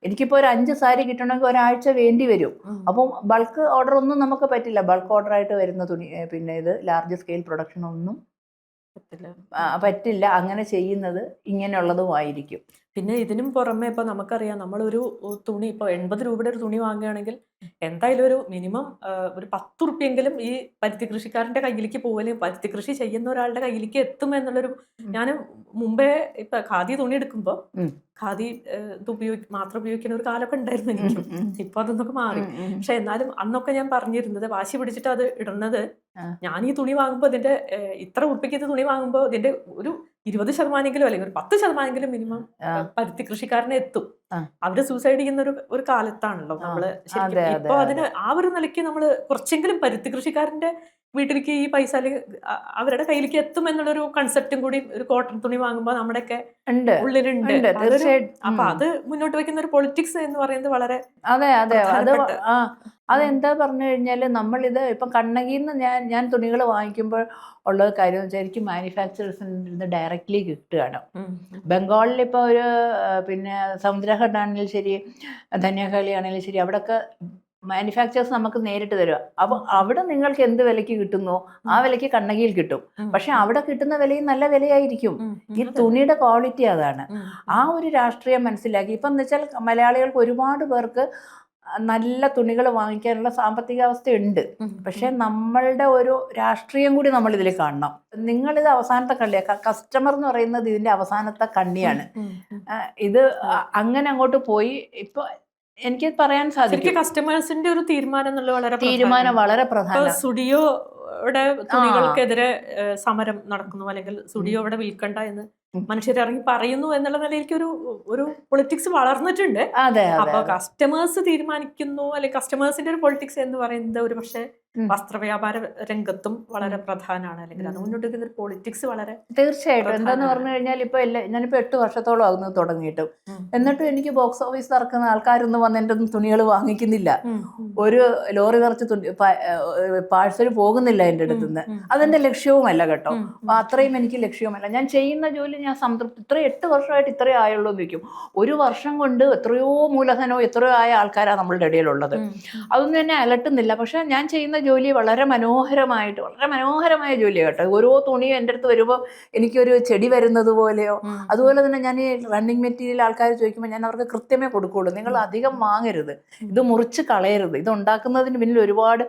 എനിക്കിപ്പോൾ ഒരു 5 സാരി കിട്ടണമെങ്കിൽ ഒരാഴ്ച വേണ്ടി വരും. അപ്പം ബൾക്ക് ഓർഡർ ഒന്നും നമുക്ക് പറ്റില്ല. ബൾക്ക് ഓർഡറായിട്ട് വരുന്ന തുണി പിന്നെ ഇത് ലാർജ് സ്കെയിൽ പ്രൊഡക്ഷൻ ഒന്നും പറ്റില്ല. അങ്ങനെ ചെയ്യുന്നത് ഇങ്ങനെയുള്ളതുമായിരിക്കും. പിന്നെ ഇതിനും പുറമെ ഇപ്പോൾ നമുക്കറിയാം, നമ്മളൊരു തുണി ഇപ്പോൾ 80 രൂപയുടെ ഒരു തുണി വാങ്ങുകയാണെങ്കിൽ എന്തായാലും ഒരു മിനിമം ഒരു 10 ഉറുപ്പ്യെങ്കിലും ഈ പരുത്തി കൃഷിക്കാരൻ്റെ കയ്യിലേക്ക് പോകലും പരുത്തി കൃഷി ചെയ്യുന്ന ഒരാളുടെ കയ്യിലേക്ക് എത്തും എന്നുള്ളൊരു. ഞാൻ മുമ്പേ ഇപ്പം ഖാദി തുണി എടുക്കുമ്പോൾ ഖാദി ഇത് മാത്രം ഉപയോഗിക്കുന്ന ഒരു കാലമൊക്കെ ഉണ്ടായിരുന്നു എനിക്ക്. ഇപ്പോൾ അതൊന്നൊക്കെ മാറി. പക്ഷെ എന്നാലും അന്നൊക്കെ ഞാൻ പറഞ്ഞിരുന്നത്, വാശി പിടിച്ചിട്ട് അത് ഇടുന്നത്, ഞാൻ ഈ തുണി വാങ്ങുമ്പോൾ ഇതിൻ്റെ ഇത്ര ഉറുപ്പിക്ക് തുണി വാങ്ങുമ്പോൾ ഇതിൻ്റെ ഒരു 20% അല്ലെങ്കിൽ ഒരു 10% മിനിമം പരുത്തി കൃഷിക്കാരനെ എത്തും. അവര് സൂസൈഡ് ചെയ്യുന്ന ഒരു കാലത്താണല്ലോ നമ്മള്. ഇപ്പൊ അതിന് ആ ഒരു നിലയ്ക്ക് നമ്മള് കുറച്ചെങ്കിലും പരുത്തി കൃഷിക്കാരന്റെ വീട്ടിലേക്ക് ഈ പൈസ അവരുടെ കയ്യിലേക്ക് എത്തും എന്നുള്ളൊരു കൺസെപ്റ്റും കൂടി ഒരു കോട്ടൺ തുണി വാങ്ങുമ്പോൾ നമ്മുടെയൊക്കെ ഉള്ളിലുണ്ട്. അപ്പൊ അത് മുന്നോട്ട് വെക്കുന്ന ഒരു പൊളിറ്റിക്സ് എന്ന് പറയുന്നത് വളരെ അതെന്താ പറഞ്ഞു കഴിഞ്ഞാൽ, നമ്മളിത് ഇപ്പം കണ്ണകിയിൽ നിന്ന് ഞാൻ തുണികൾ വാങ്ങിക്കുമ്പോൾ ഉള്ള കാര്യം എന്ന് വെച്ചാൽ, എനിക്ക് മാനുഫാക്ചറേഴ്സിന് ഡയറക്റ്റ്ലി കിട്ടുകയാണ്. ബംഗാളിൽ ഇപ്പോൾ ഒരു പിന്നെ സമുദ്രഘട്ട് ആണെങ്കിലും ശരി, ധന്യകാളി ആണെങ്കിലും ശരി, അവിടെയൊക്കെ മാനുഫാക്ചറേഴ്സ് നമുക്ക് നേരിട്ട് തരുക. അപ്പോൾ അവിടെ നിങ്ങൾക്ക് എന്ത് വിലയ്ക്ക് കിട്ടുന്നോ ആ വിലയ്ക്ക് കണ്ണകിയിൽ കിട്ടും. പക്ഷെ അവിടെ കിട്ടുന്ന വിലയും നല്ല വിലയായിരിക്കും. ഈ തുണിയുടെ ക്വാളിറ്റി അതാണ്. ആ ഒരു രാഷ്ട്രീയം മനസ്സിലാക്കി. ഇപ്പം എന്ന് വെച്ചാൽ മലയാളികൾക്ക് ഒരുപാട് പേർക്ക് നല്ല തുണികൾ വാങ്ങിക്കാനുള്ള സാമ്പത്തിക അവസ്ഥയുണ്ട്. പക്ഷെ നമ്മളുടെ ഒരു രാഷ്ട്രീയം കൂടി നമ്മൾ ഇതിൽ കാണണം. നിങ്ങളിത് അവസാനത്തെ കണ്ണിയാണ്, കസ്റ്റമർ എന്ന് പറയുന്നത് ഇതിന്റെ അവസാനത്തെ കണ്ണിയാണ്. ഇത് അങ്ങനെ അങ്ങോട്ട് പോയി ഇപ്പൊ എനിക്ക് പറയാൻ സാധിക്കും, കസ്റ്റമേഴ്സിന്റെ ഒരു തീരുമാനം വളരെ പ്രധാനം. സ്റ്റുഡിയോയുടെ തുണികൾക്കെതിരെ സമരം നടക്കുന്നു, അല്ലെങ്കിൽ സ്റ്റുഡിയോ ഇവിടെ വിൽക്കണ്ട എന്ന് മനുഷ്യരിറങ്ങി പറയുന്നു എന്നുള്ള നിലയിലേക്ക് ഒരു പൊളിറ്റിക്സ് വളർന്നിട്ടുണ്ട്. അപ്പൊ കസ്റ്റമേഴ്സ് തീരുമാനിക്കുന്നു, അല്ലെങ്കിൽ കസ്റ്റമേഴ്സിന്റെ ഒരു പൊളിറ്റിക്സ് എന്ന് പറയുന്നത് ഒരു പക്ഷേ വസ്ത്രവ്യാപാര രംഗത്തും വളരെ പ്രധാനമാണ്, അല്ലെങ്കിൽ അത് മുന്നോട്ട് വെക്കുന്ന പൊളിറ്റിക്സ് വളരെ തീർച്ചയായിട്ടും. എന്താന്ന് പ്രധാനമാണ്. പറഞ്ഞു കഴിഞ്ഞാൽ ഇപ്പൊ ഞാനിപ്പോ 8 വർഷത്തോളം ആകുന്നത് തുടങ്ങിയിട്ടും, എന്നിട്ടും എനിക്ക് ബോക്സ് ഓഫീസ് തുറക്കുന്ന ആൾക്കാരൊന്നും വന്ന് എൻ്റെ തുണികൾ വാങ്ങിക്കുന്നില്ല. ഒരു ലോറി നിറച്ച് പാഴ്സൽ പോകുന്നില്ല എൻ്റെ അടുത്തുനിന്ന്. അതെന്റെ ലക്ഷ്യവുമല്ല കേട്ടോ, അത്രയും എനിക്ക് ലക്ഷ്യവുമല്ല. ഞാൻ ചെയ്യുന്ന ജോലി ഞാൻ സംതൃപ്തി, ഇത്ര 8 വർഷമായിട്ട് ഇത്രേ ആയുള്ളൂ എന്ന് വയ്ക്കും. ഒരു വർഷം കൊണ്ട് എത്രയോ മൂലധനോ എത്രയോ ആയ ആൾക്കാരാണ് നമ്മളുടെ ഇടയിലുള്ളത്. അതൊന്നും എന്നെ അലട്ടുന്നില്ല. പക്ഷെ ഞാൻ ചെയ്യുന്ന ജോലി വളരെ മനോഹരമായിട്ട്, വളരെ മനോഹരമായ ജോലിയാണ് കേട്ടോ. ഓരോ തുണിയും എൻ്റെ അടുത്ത് വരുമ്പോൾ എനിക്കൊരു ചെടി വരുന്നത് പോലെയോ, അതുപോലെ തന്നെ ഞാൻ ഈ റണ്ണിങ് മെറ്റീരിയൽ ആൾക്കാർ ചോദിക്കുമ്പോൾ ഞാൻ അവർക്ക് കൃത്യമേ കൊടുക്കുകയുള്ളൂ. നിങ്ങൾ അധികം വാങ്ങരുത്, ഇത് മുറിച്ച് കളയരുത്, ഇത് ഉണ്ടാക്കുന്നതിന് പിന്നിൽ ഒരുപാട്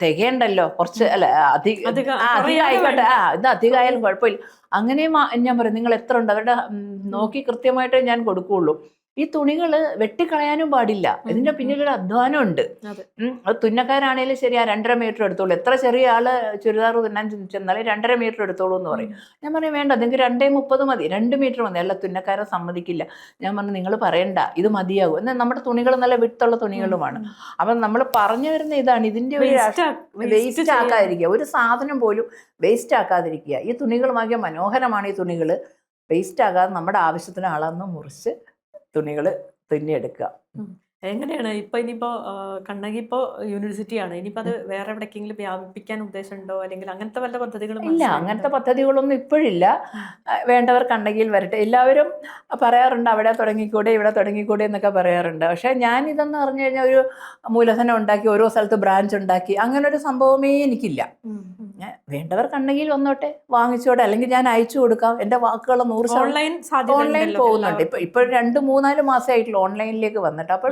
തികയണ്ടല്ലോ, കുറച്ച് അല്ല അധികമായിക്കോട്ടെ, ഇത് അധികമായാലും കുഴപ്പമില്ല. അങ്ങനെയും ഞാൻ പറയും, നിങ്ങൾ എത്ര ഉണ്ട് അവരുടെ നോക്കി കൃത്യമായിട്ട് ഞാൻ കൊടുക്കുകയുള്ളൂ. ഈ തുണികൾ വെട്ടിക്കളയാനും പാടില്ല, ഇതിന്റെ പിന്നിലൊരു അധ്വാനം ഉണ്ട്. അത് തുന്നക്കാരാണേലും ശരി, ആ 2.5 മീറ്റർ എടുത്തോളൂ. എത്ര ചെറിയ ആള് ചുരിദാർ തുന്നാൻ ചെന്നാലും 2.5 മീറ്റർ എടുത്തോളൂ എന്ന് പറയും. ഞാൻ പറയും വേണ്ട, നിങ്ങൾക്ക് 2.30 മതി, 2 മീറ്റർ മതി. അല്ല, തുന്നക്കാരെ സമ്മതിക്കില്ല. ഞാൻ പറഞ്ഞു നിങ്ങൾ പറയണ്ട, ഇത് മതിയാകും. എന്നാൽ നമ്മുടെ തുണികൾ നല്ല വിട്ടുള്ള തുണികളുമാണ്. അപ്പം നമ്മൾ പറഞ്ഞു വരുന്ന ഇതാണ്, ഇതിന്റെ ഒരു വേസ്റ്റ് ആക്കാതിരിക്കുക, ഒരു സാധനം പോലും വേസ്റ്റ് ആക്കാതിരിക്കുക. ഈ തുണികൾ വാങ്ങിയ മനോഹരമാണ്. ഈ തുണികൾ വേസ്റ്റ് ആകാതെ നമ്മുടെ ആവശ്യത്തിന് അളന്ന് മുറിച്ച് തുണികൾ തുന്നിയെടുക്കുക. എങ്ങനെയാണ് ഇപ്പൊ ഇനിയിപ്പോ കണ്ണകി ഇപ്പോ യൂണിവേഴ്സിറ്റിയാണ്, ഇനിയിപ്പോ അത് വേറെ എവിടേക്കെങ്കിലും വ്യാപിപ്പിക്കാൻ ഉദ്ദേശമുണ്ടോ, അല്ലെങ്കിൽ അങ്ങനത്തെ വല്ല പദ്ധതികളും? ഇല്ല, അങ്ങനത്തെ പദ്ധതികളൊന്നും ഇപ്പോഴില്ല. വേണ്ടവർ കണ്ണകിയിൽ വരട്ടെ. എല്ലാവരും പറയാറുണ്ട് അവിടെ തുടങ്ങിക്കൂടെ ഇവിടെ തുടങ്ങിക്കൂടെ എന്നൊക്കെ പറയാറുണ്ട്. പക്ഷെ ഞാൻ ഇതെന്ന് പറഞ്ഞു കഴിഞ്ഞാൽ ഒരു മൂലധനം ഉണ്ടാക്കി ഓരോ സ്ഥലത്ത് ബ്രാഞ്ച് ഉണ്ടാക്കി അങ്ങനെ ഒരു സംഭവമേ എനിക്കില്ല. വേണ്ടവർ കണ്ണകിയിൽ വന്നോട്ടെ, വാങ്ങിച്ചോട്ടെ, അല്ലെങ്കിൽ ഞാൻ അയച്ചു കൊടുക്കാം. എൻ്റെ വാക്കുകൾ 100% ഓൺലൈൻ പോകുന്നുണ്ട്. ഇപ്പോൾ 2-3-4 മാസമായിട്ടുള്ള ഓൺലൈനിലേക്ക് വന്നിട്ട്. അപ്പോൾ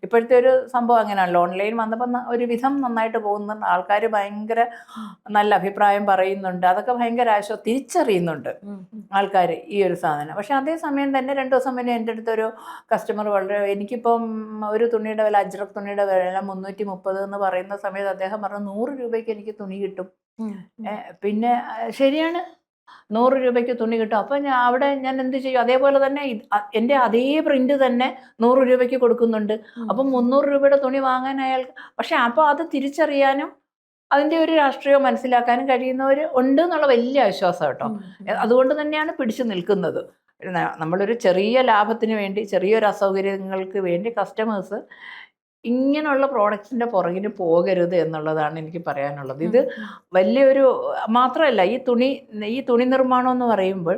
ഇപ്പോഴത്തെ ഒരു സംഭവം അങ്ങനെയാണല്ലോ, ഓൺലൈൻ വന്നപ്പോൾ ഒരു വിധം നന്നായിട്ട് പോകുന്നുണ്ട്. ആൾക്കാർ ഭയങ്കര നല്ല അഭിപ്രായം പറയുന്നുണ്ട്. അതൊക്കെ ഭയങ്കര തിരിച്ചറിയുന്നുണ്ട് ആൾക്കാർ ഈ ഒരു സാധനം. പക്ഷെ അതേസമയം തന്നെ 2 ദിവസം മുന്നേ എൻ്റെ അടുത്തൊരു കസ്റ്റമർ വളരെ, എനിക്കിപ്പം ഒരു തുണിയുടെ വില, അജ്രക് തുണിയുടെ വില 330 എന്ന് പറയുന്ന സമയത്ത് അദ്ദേഹം പറഞ്ഞു 100 രൂപയ്ക്ക് എനിക്ക് തുണി കിട്ടും. പിന്നെ ശരിയാണ്, 100 രൂപയ്ക്ക് തുണി കിട്ടും. അപ്പം അവിടെ ഞാൻ എന്ത് ചെയ്യും? അതേപോലെ തന്നെ എൻ്റെ അതേ പ്രിന്റ് തന്നെ 100 രൂപയ്ക്ക് കൊടുക്കുന്നുണ്ട്. അപ്പം 300 രൂപയുടെ തുണി വാങ്ങാൻ അയാൾക്ക്, പക്ഷെ അപ്പോൾ അത് തിരിച്ചറിയാനും അതിൻ്റെ ഒരു രാഷ്ട്രീയം മനസ്സിലാക്കാനും കഴിയുന്നവർ ഉണ്ട് എന്നുള്ള വലിയ ആശ്വാസം കേട്ടോ. അതുകൊണ്ട് തന്നെയാണ് പിടിച്ചു നിൽക്കുന്നത്. നമ്മളൊരു ചെറിയ ലാഭത്തിന് വേണ്ടി, ചെറിയൊരു അസൗകര്യങ്ങൾക്ക് വേണ്ടി കസ്റ്റമേഴ്സ് ഇങ്ങനെയുള്ള പ്രോഡക്റ്റ്സിൻ്റെ പുറകിന് പോകരുത് എന്നുള്ളതാണ് എനിക്ക് പറയാനുള്ളത്. ഇത് വലിയൊരു മാത്രമല്ല, ഈ തുണി നിർമ്മാണം എന്ന് പറയുമ്പോൾ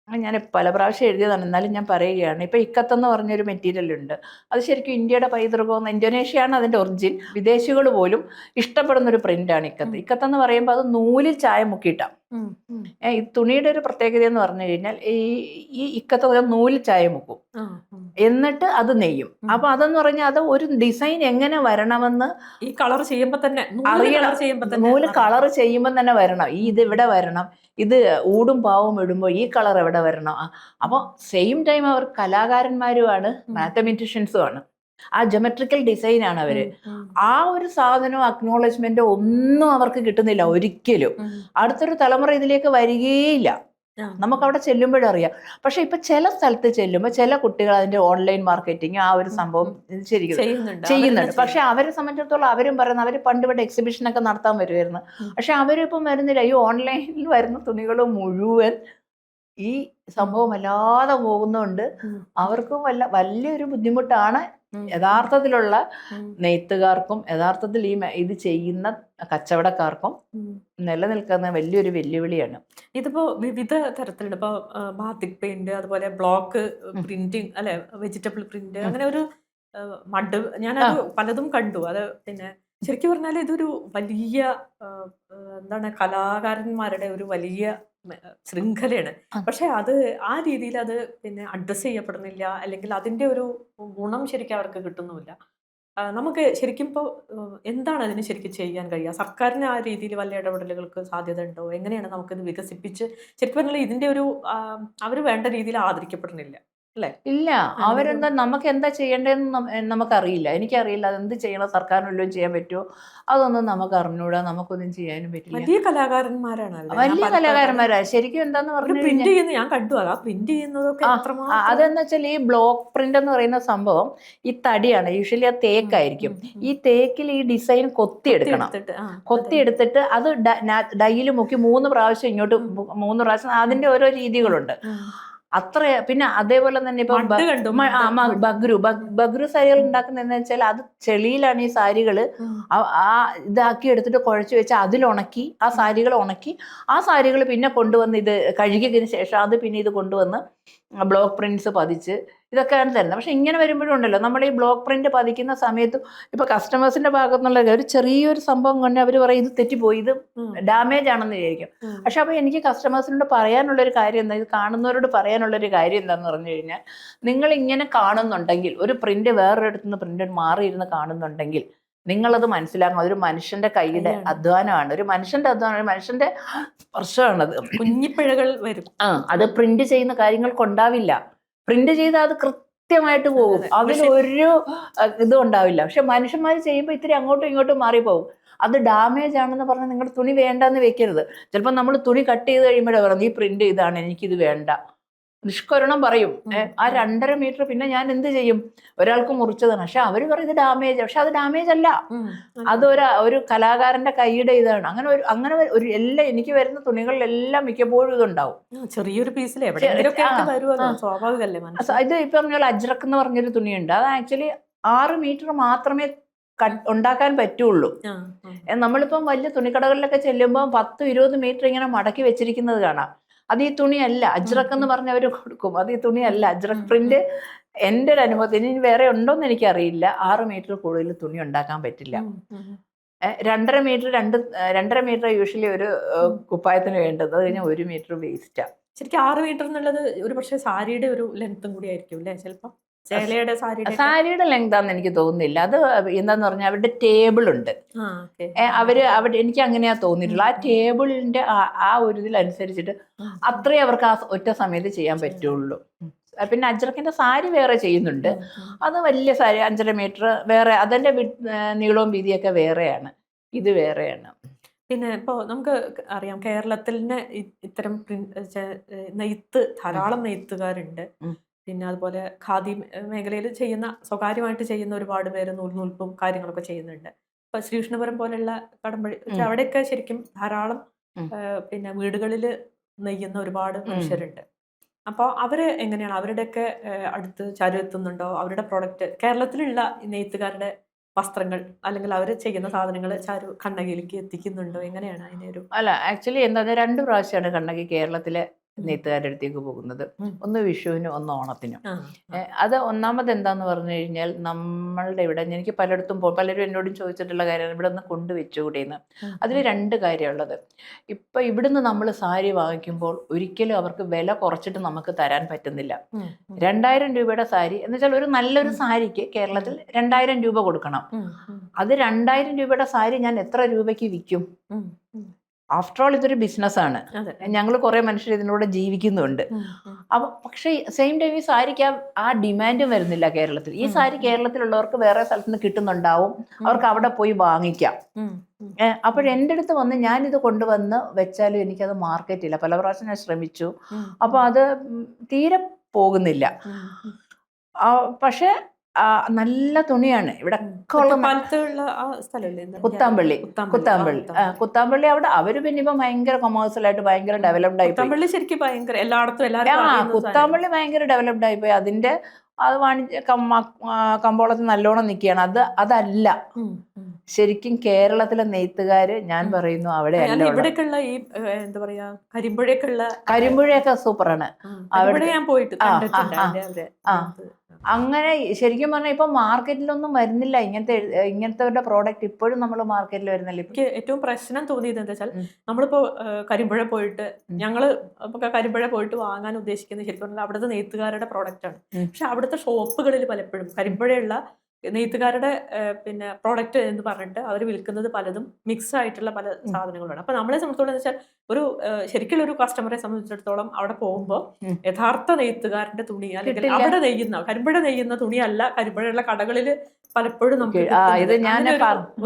ഞാൻ പല പ്രാവശ്യം എഴുതിയതാണ്, എന്നാലും ഞാൻ പറയുകയാണ്. ഇപ്പോൾ ഇക്കത്തെന്ന് പറഞ്ഞൊരു മെറ്റീരിയൽ ഉണ്ട്. അത് ശരിക്കും ഇന്ത്യയുടെ പൈതൃകം, ഇന്തോനേഷ്യയാണ് അതിൻ്റെ ഒറിജിൻ. വിദേശികൾ പോലും ഇഷ്ടപ്പെടുന്നൊരു പ്രിൻ്റാണ് ഇക്കത്ത്. ഇക്കത്തെന്ന് പറയുമ്പോൾ അത് നൂലിൽ ചായ മുക്കിയിട്ടാണ്. ഈ തുണിയുടെ ഒരു പ്രത്യേകത എന്ന് പറഞ്ഞു കഴിഞ്ഞാൽ ഈ ഇക്കത്ത് നൂലിൽ ചായ മുക്കും, എന്നിട്ട് അത് നെയ്യും. അപ്പൊ അതെന്ന് പറഞ്ഞാൽ അത് ഒരു ഡിസൈൻ എങ്ങനെ വരണമെന്ന് ഈ കളർ ചെയ്യുമ്പോൾ തന്നെ അറിയണം. നൂല് കളർ ചെയ്യുമ്പോൾ തന്നെ വരണം. ഇത് ഇവിടെ വരണം, ഇത് ഊടും പാവും ഇടുമ്പോൾ ഈ കളർ എവിടെ വരണം. അപ്പോൾ സെയിം ടൈം അവർ കലാകാരന്മാരുമാണ്, മാത്തമെറ്റീഷ്യൻസുമാണ്. ആ ജോമെട്രിക്കൽ ഡിസൈനാണ് അവര്. ആ ഒരു സാധനവും അക്നോളജ്മെന്റോ ഒന്നും അവർക്ക് കിട്ടുന്നില്ല ഒരിക്കലും. അടുത്തൊരു തലമുറ ഇതിലേക്ക് വരികയില്ല. നമുക്കവിടെ ചെല്ലുമ്പോഴറിയാം. പക്ഷെ ഇപ്പൊ ചില സ്ഥലത്ത് ചെല്ലുമ്പോൾ ചില കുട്ടികൾ അതിന്റെ ഓൺലൈൻ മാർക്കറ്റിംഗ് ആ ഒരു സംഭവം ശരിക്കും ചെയ്യുന്നുണ്ട്. പക്ഷെ അവരെ സംബന്ധിച്ചിടത്തോളം അവരും പറയുന്നത്, അവർ പണ്ട് ഇവിടെ എക്സിബിഷനൊക്കെ നടത്താൻ വരുമായിരുന്നു. പക്ഷെ അവരിപ്പം വരുന്നില്ല. ഈ ഓൺലൈനിൽ വരുന്ന തുണികൾ മുഴുവൻ ഈ സംഭവം വല്ലാതെ പോകുന്നുണ്ട്. അവർക്കും വലിയൊരു ബുദ്ധിമുട്ടാണ് യഥാർത്ഥത്തിലുള്ള നെയ്ത്തുകാർക്കും യഥാർത്ഥത്തിൽ ഇത് ചെയ്യുന്ന കച്ചവടക്കാർക്കും നിലനിൽക്കുന്ന വലിയൊരു വെല്ലുവിളിയാണ്. ഇതിപ്പോ വിവിധ തരത്തിലുണ്ട്. ഇപ്പൊ ബാത്തിക് പെയിന്റ്, അതുപോലെ ബ്ലോക്ക് പ്രിന്റിങ്, അല്ലെ, വെജിറ്റബിൾ പ്രിന്റ്, അങ്ങനെ ഒരു മഡ്, ഞാനത് പലതും കണ്ടു. അത് പിന്നെ ശരിക്കും പറഞ്ഞാൽ ഇതൊരു വലിയ എന്താണ്, കലാകാരന്മാരുടെ ഒരു വലിയ ശൃംഖലയാണ്. പക്ഷെ അത് ആ രീതിയിൽ അത് പിന്നെ അഡ്രസ്സ് ചെയ്യപ്പെടുന്നില്ല, അല്ലെങ്കിൽ അതിന്റെ ഒരു ഗുണം ശരിക്കും അവർക്ക് കിട്ടുന്നുമില്ല. നമുക്ക് ശരിക്കും ഇപ്പോൾ എന്താണ് അതിന് ശരിക്കും ചെയ്യാൻ കഴിയുക? സർക്കാരിന് ആ രീതിയിൽ വല്ല ഇടപെടലുകൾക്ക് സാധ്യത ഉണ്ടോ? എങ്ങനെയാണ് നമുക്കിത് വികസിപ്പിച്ച്, ശരിക്കും പറഞ്ഞാൽ ഇതിന്റെ ഒരു അവർ വേണ്ട രീതിയിൽ ആദരിക്കപ്പെടുന്നില്ല. അല്ലേ? ഇല്ല. അവരെന്താ നമുക്ക് എന്താ ചെയ്യേണ്ടതെന്ന് നമുക്കറിയില്ല. എനിക്കറിയില്ല അതെന്ത് ചെയ്യണം, സർക്കാരിന് വല്ലതും ചെയ്യാൻ പറ്റുമോ അതൊന്നും നമുക്ക് അറിഞ്ഞൂടാ. നമുക്കൊന്നും ചെയ്യാനും പറ്റില്ല. വലിയ കലാകാരന്മാരാണ് അവര്. ഞാൻ വലിയ പലപ്പോഴും കലാകാരന്മാരാ. ശരിക്കും എന്താന്ന് അവര് പറഞ്ഞു പ്രിന്റ് കഴിഞ്ഞാൽ ചെയ്യുന്ന ഞാൻ കണ്ടു. ആ പ്രിന്റ് ചെയ്യുന്നതൊക്കെ എത്രമാത്രം. അതെന്ന് വെച്ചാൽ ഈ ബ്ലോക്ക് പ്രിന്റ് എന്ന് പറയുന്ന സംഭവം ഈ തടിയാണ്. യൂഷ്വലി ആ തേക്കായിരിക്കും. ഈ തേക്കിൽ ഈ ഡിസൈൻ കൊത്തിയെടുക്കണം. കൊത്തിയെടുത്തിട്ട് അത് ഡൈയിൽ മുക്കി 3 പ്രാവശ്യം ഇങ്ങോട്ട് 3 പ്രാവശ്യം അതിന്റെ ഓരോ രീതികളുണ്ട്. അത്ര പിന്നെ അതേപോലെ തന്നെ ഇപ്പൊ ബഗ്രു സാരികൾ ഉണ്ടാക്കുന്നതെന്ന് വെച്ചാൽ അത് ചെളിയിലാണ് ഈ സാരികള് ആ ഇതാക്കി എടുത്തിട്ട് കുഴച്ച് വെച്ച് അതിലുണക്കി ആ സാരികൾ ഉണക്കി ആ സാരികൾ പിന്നെ കൊണ്ടുവന്ന് ഇത് കഴുകിയതിന് ശേഷം അത് പിന്നെ ഇത് കൊണ്ടുവന്ന് ബ്ലോക്ക് പ്രിന്റ്സ് പതിച്ച് ഇതൊക്കെയാണ് തരുന്നത്. പക്ഷെ ഇങ്ങനെ വരുമ്പോഴും ഉണ്ടല്ലോ, നമ്മൾ ഈ ബ്ലോക്ക് പ്രിന്റ് പതിക്കുന്ന സമയത്ത് ഇപ്പൊ കസ്റ്റമേഴ്സിന്റെ ഭാഗത്തു നിന്നുള്ള ഒരു ചെറിയൊരു സംഭവം കൊണ്ട് അവർ പറയും ഇത് തെറ്റിപ്പോയി, ഇത് ഡാമേജ് ആണെന്ന് വിചാരിക്കും. പക്ഷെ അപ്പൊ എനിക്ക് കസ്റ്റമേഴ്സിനോട് പറയാനുള്ളൊരു കാര്യം എന്താ, ഇത് കാണുന്നവരോട് പറയാനുള്ളൊരു കാര്യം എന്താന്ന് പറഞ്ഞു കഴിഞ്ഞാൽ, നിങ്ങൾ ഇങ്ങനെ കാണുന്നുണ്ടെങ്കിൽ ഒരു പ്രിന്റ് വേറൊരിടത്തുനിന്ന് പ്രിന്റ് മാറിയിരുന്ന് കാണുന്നുണ്ടെങ്കിൽ നിങ്ങളത് മനസ്സിലാക്കണം. അതൊരു മനുഷ്യന്റെ കൈയുടെ അധ്വാനമാണ്, ഒരു മനുഷ്യന്റെ അധ്വാനം, ഒരു മനുഷ്യന്റെ സ്പർശമാണത്. കുഞ്ഞിപ്പിഴകൾ വരും. അത് പ്രിന്റ് ചെയ്യുന്ന കാര്യങ്ങൾക്കുണ്ടാവില്ല. പ്രിന്റ് ചെയ്താൽ അത് കൃത്യമായിട്ട് പോകും, അതിലൊരു ഇതും ഉണ്ടാവില്ല. പക്ഷെ മനുഷ്യന്മാർ ചെയ്യുമ്പോൾ ഇത്തിരി അങ്ങോട്ടും ഇങ്ങോട്ടും മാറിപ്പോകും. അത് ഡാമേജ് ആണെന്ന് പറഞ്ഞാൽ നിങ്ങൾ തുണി വേണ്ടെന്ന് വെക്കരുത്. ചിലപ്പോൾ നമ്മൾ തുണി കട്ട് ചെയ്ത് കഴിയുമ്പോഴേ പറയുന്നത് ഈ പ്രിന്റ് ഇതാണ്, എനിക്കിത് വേണ്ട, നിഷ്കരണം പറയും. ആ 2.5 മീറ്റർ പിന്നെ ഞാൻ എന്ത് ചെയ്യും, ഒരാൾക്ക് മുറിച്ചതാണ്. പക്ഷെ അവർ പറയും ഇത് ഡാമേജ്. പക്ഷെ അത് ഡാമേജ് അല്ല, അതൊരു കലാകാരന്റെ കൈയുടെ ഇതാണ്. അങ്ങനെ ഒരു എല്ലാം എനിക്ക് വരുന്ന തുണികളിലെല്ലാം മിക്കപ്പോഴും ഇതുണ്ടാവും. ചെറിയൊരു പീസിൽ ഇത് ഇപ്പൊ പറഞ്ഞാൽ അജ്രക്ക് എന്ന് പറഞ്ഞൊരു തുണിയുണ്ട്. അത് ആക്ച്വലി 6 മീറ്റർ മാത്രമേ ഉണ്ടാക്കാൻ പറ്റുള്ളൂ. നമ്മളിപ്പം വലിയ തുണിക്കടകളിലൊക്കെ ചെല്ലുമ്പോൾ 10-20 മീറ്റർ ഇങ്ങനെ മടക്കി വെച്ചിരിക്കുന്നത് കാണാം. അത് ഈ തുണിയല്ല. അജ്രക്ക് എന്ന് പറഞ്ഞ അവർ കൊടുക്കും, അത് ഈ തുണിയല്ല. അജ്രക്ക് പ്രിന്റ് എൻ്റെ ഒരു അനുഭവത്തിന്, ഇനി വേറെ ഉണ്ടോന്ന് എനിക്കറിയില്ല, 6 മീറ്റർ കൂടുതൽ തുണി ഉണ്ടാക്കാൻ പറ്റില്ല. 2.5 മീറ്റർ യൂഷ്വലി ഒരു കുപ്പായത്തിന് വേണ്ടത്. അത് കഴിഞ്ഞാൽ 1 മീറ്റർ വേസ്റ്റാ. ശരിക്കും 6 മീറ്റർ എന്നുള്ളത് ഒരു പക്ഷേ സാരിയുടെ ഒരു ലെങ്ത്തും കൂടി ആയിരിക്കും അല്ലേ? ചിലപ്പോൾ സാരിയുടെ ലെങ്താന്ന് എനിക്ക് തോന്നുന്നില്ല. അത് എന്താന്ന് പറഞ്ഞാൽ അവരുടെ ടേബിൾ ഉണ്ട്. അവിടെ എനിക്ക് അങ്ങനെയാ തോന്നിയിട്ടുള്ളൂ. ആ ടേബിളിന്റെ ആ ഒരു ഇതിലനുസരിച്ചിട്ട് അത്രേ അവർക്ക് ആ ഒറ്റ സമയത്ത് ചെയ്യാൻ പറ്റുള്ളൂ. പിന്നെ അജ്രക്കിന്റെ സാരി വേറെ ചെയ്യുന്നുണ്ട്. അത് വലിയ സാരി 5.5 മീറ്റർ വേറെ, അതിന്റെ നീളവും വീതിയൊക്കെ വേറെയാണ്, ഇത് വേറെയാണ്. പിന്നെ ഇപ്പോൾ നമുക്ക് അറിയാം കേരളത്തിന് ഇത്തരം നെയ്ത്ത് ധാരാളം നെയ്ത്തുകാരുണ്ട്. പിന്നെ അതുപോലെ ഖാദി മേഖലയിൽ ചെയ്യുന്ന, സ്വകാര്യമായിട്ട് ചെയ്യുന്ന ഒരുപാട് പേര് നൂൽപ്പും കാര്യങ്ങളൊക്കെ ചെയ്യുന്നുണ്ട്. ഇപ്പൊ ശ്രീകൃഷ്ണപുരം പോലെയുള്ള കടമ്പഴി അവിടെയൊക്കെ ശരിക്കും ധാരാളം പിന്നെ വീടുകളിൽ നെയ്യുന്ന ഒരുപാട് മനുഷ്യരുണ്ട്. അപ്പോൾ അവര് എങ്ങനെയാണ്, അവരുടെയൊക്കെ അടുത്ത് ചാരു എത്തുന്നുണ്ടോ? അവരുടെ പ്രോഡക്റ്റ് കേരളത്തിലുള്ള നെയ്ത്തുകാരുടെ വസ്ത്രങ്ങൾ അല്ലെങ്കിൽ അവർ ചെയ്യുന്ന സാധനങ്ങൾ ചാരു കണ്ണകിയിലേക്ക് എത്തിക്കുന്നുണ്ടോ? എങ്ങനെയാണ് അതിന്റെ ഒരു? അല്ല, ആക്ച്വലി എന്താ, 2 പ്രാവശ്യമാണ് കണ്ണകി കേരളത്തിലെ നെയ്ത്തുകാരുടെ അടുത്തേക്ക് പോകുന്നത്. ഒന്ന് വിഷുവിനും ഒന്ന് ഓണത്തിനും. അത് ഒന്നാമത് എന്താന്ന് പറഞ്ഞു കഴിഞ്ഞാൽ, നമ്മളുടെ ഇവിടെ എനിക്ക് പലയിടത്തും പലരും എന്നോടും ചോദിച്ചിട്ടുള്ള കാര്യമാണ് ഇവിടെ നിന്ന് കൊണ്ടുവച്ചുകൂടെയെന്ന്. അതിൽ 2 കാര്യമുള്ളത്. ഇപ്പം ഇവിടുന്ന് നമ്മൾ സാരി വാങ്ങിക്കുമ്പോൾ ഒരിക്കലും അവർക്ക് വില കുറച്ചിട്ട് നമുക്ക് തരാൻ പറ്റുന്നില്ല. 2000 രൂപയുടെ സാരി എന്ന് വെച്ചാൽ ഒരു നല്ലൊരു സാരിക്ക് കേരളത്തിൽ 2000 രൂപ കൊടുക്കണം. അത് 2000 രൂപയുടെ സാരി ഞാൻ എത്ര രൂപയ്ക്ക് വിൽക്കും? ആഫ്റ്റർ ഓൾ ഇതൊരു ബിസിനസ്സാണ്. ഞങ്ങൾ കുറേ മനുഷ്യർ ഇതിലൂടെ ജീവിക്കുന്നുണ്ട്. അപ്പം പക്ഷേ സെയിം ടൈം ഈ സാരിക്ക് ആ ഡിമാൻഡും വരുന്നില്ല കേരളത്തിൽ. ഈ സാരി കേരളത്തിലുള്ളവർക്ക് വേറെ സ്ഥലത്ത് നിന്ന് കിട്ടുന്നുണ്ടാവും, അവർക്ക് അവിടെ പോയി വാങ്ങിക്കാം. അപ്പോഴെൻ്റെ അടുത്ത് വന്ന് ഞാനിത് കൊണ്ടുവന്ന് വെച്ചാലും എനിക്കത് മാർക്കറ്റില്ല. പല പ്രാവശ്യം ഞാൻ ശ്രമിച്ചു, അപ്പോൾ അത് തീരെ പോകുന്നില്ല. പക്ഷേ നല്ല തുണിയാണ്. ഇവിടെ കുത്താമ്പള്ളി അവിടെ അവര് പിന്നെ ഇപ്പൊ ഭയങ്കര കൊമേഴ്സ്യലായിട്ട് ഭയങ്കര ഡെവലപ്ഡ് ആയി. കുത്താമ്പള്ളി ഭയങ്കര ഡെവലപ്ഡ് ആയിപ്പോയി. അതിന്റെ അത് വാണിജ്യ കമ്പോളത്തിൽ നല്ലോണം നിൽക്കുകയാണ്. അതല്ല ശരിക്കും കേരളത്തിലെ നെയ്ത്തുകാര് ഞാൻ പറയുന്നു അവിടെ ഇവിടേക്കുള്ള ഈ എന്താ പറയാ കരിമ്പുഴയൊക്കെ സൂപ്പറാണ്. അവിടെ ഞാൻ പോയിട്ട് അങ്ങനെ ശരിക്കും പറഞ്ഞാൽ ഇപ്പൊ മാർക്കറ്റിലൊന്നും വരുന്നില്ല ഇങ്ങനത്തെ പ്രോഡക്റ്റ്. ഇപ്പോഴും നമ്മൾ മാർക്കറ്റിൽ വരുന്നില്ല. എനിക്ക് ഏറ്റവും പ്രശ്നം തോന്നിയത് എന്താ വെച്ചാൽ, നമ്മളിപ്പോ കരിമ്പുഴ പോയിട്ട് ഞങ്ങള് കരിമ്പുഴ പോയിട്ട് വാങ്ങാൻ ഉദ്ദേശിക്കുന്നത് ശരിക്കും പറഞ്ഞാൽ അവിടുത്തെ നെയ്ത്തുകാരുടെ പ്രോഡക്റ്റ് ആണ്. പക്ഷെ അവിടുത്തെ ഷോപ്പുകളിൽ പലപ്പോഴും കരിമ്പുഴയുള്ള നെയ്ത്തുകാരുടെ പിന്നെ പ്രോഡക്റ്റ് എന്ന് പറഞ്ഞിട്ട് അവർ വിൽക്കുന്നത് പലതും മിക്സ് ആയിട്ടുള്ള പല സാധനങ്ങളാണ്. അപ്പൊ നമ്മളെ സംബന്ധിച്ചോളം എന്ന് വെച്ചാൽ ഒരു ശരിക്കുള്ള ഒരു കസ്റ്റമറെ സംബന്ധിച്ചിടത്തോളം അവിടെ പോകുമ്പോൾ യഥാർത്ഥ നെയ്ത്തുകാരന്റെ തുണി അല്ലെങ്കിൽ അവിടെ നെയ്യുന്ന കരിമ്പഴ നെയ്യുന്ന തുണിയല്ല കരിമ്പഴയുള്ള കടകളിൽ പലപ്പോഴും നമുക്ക്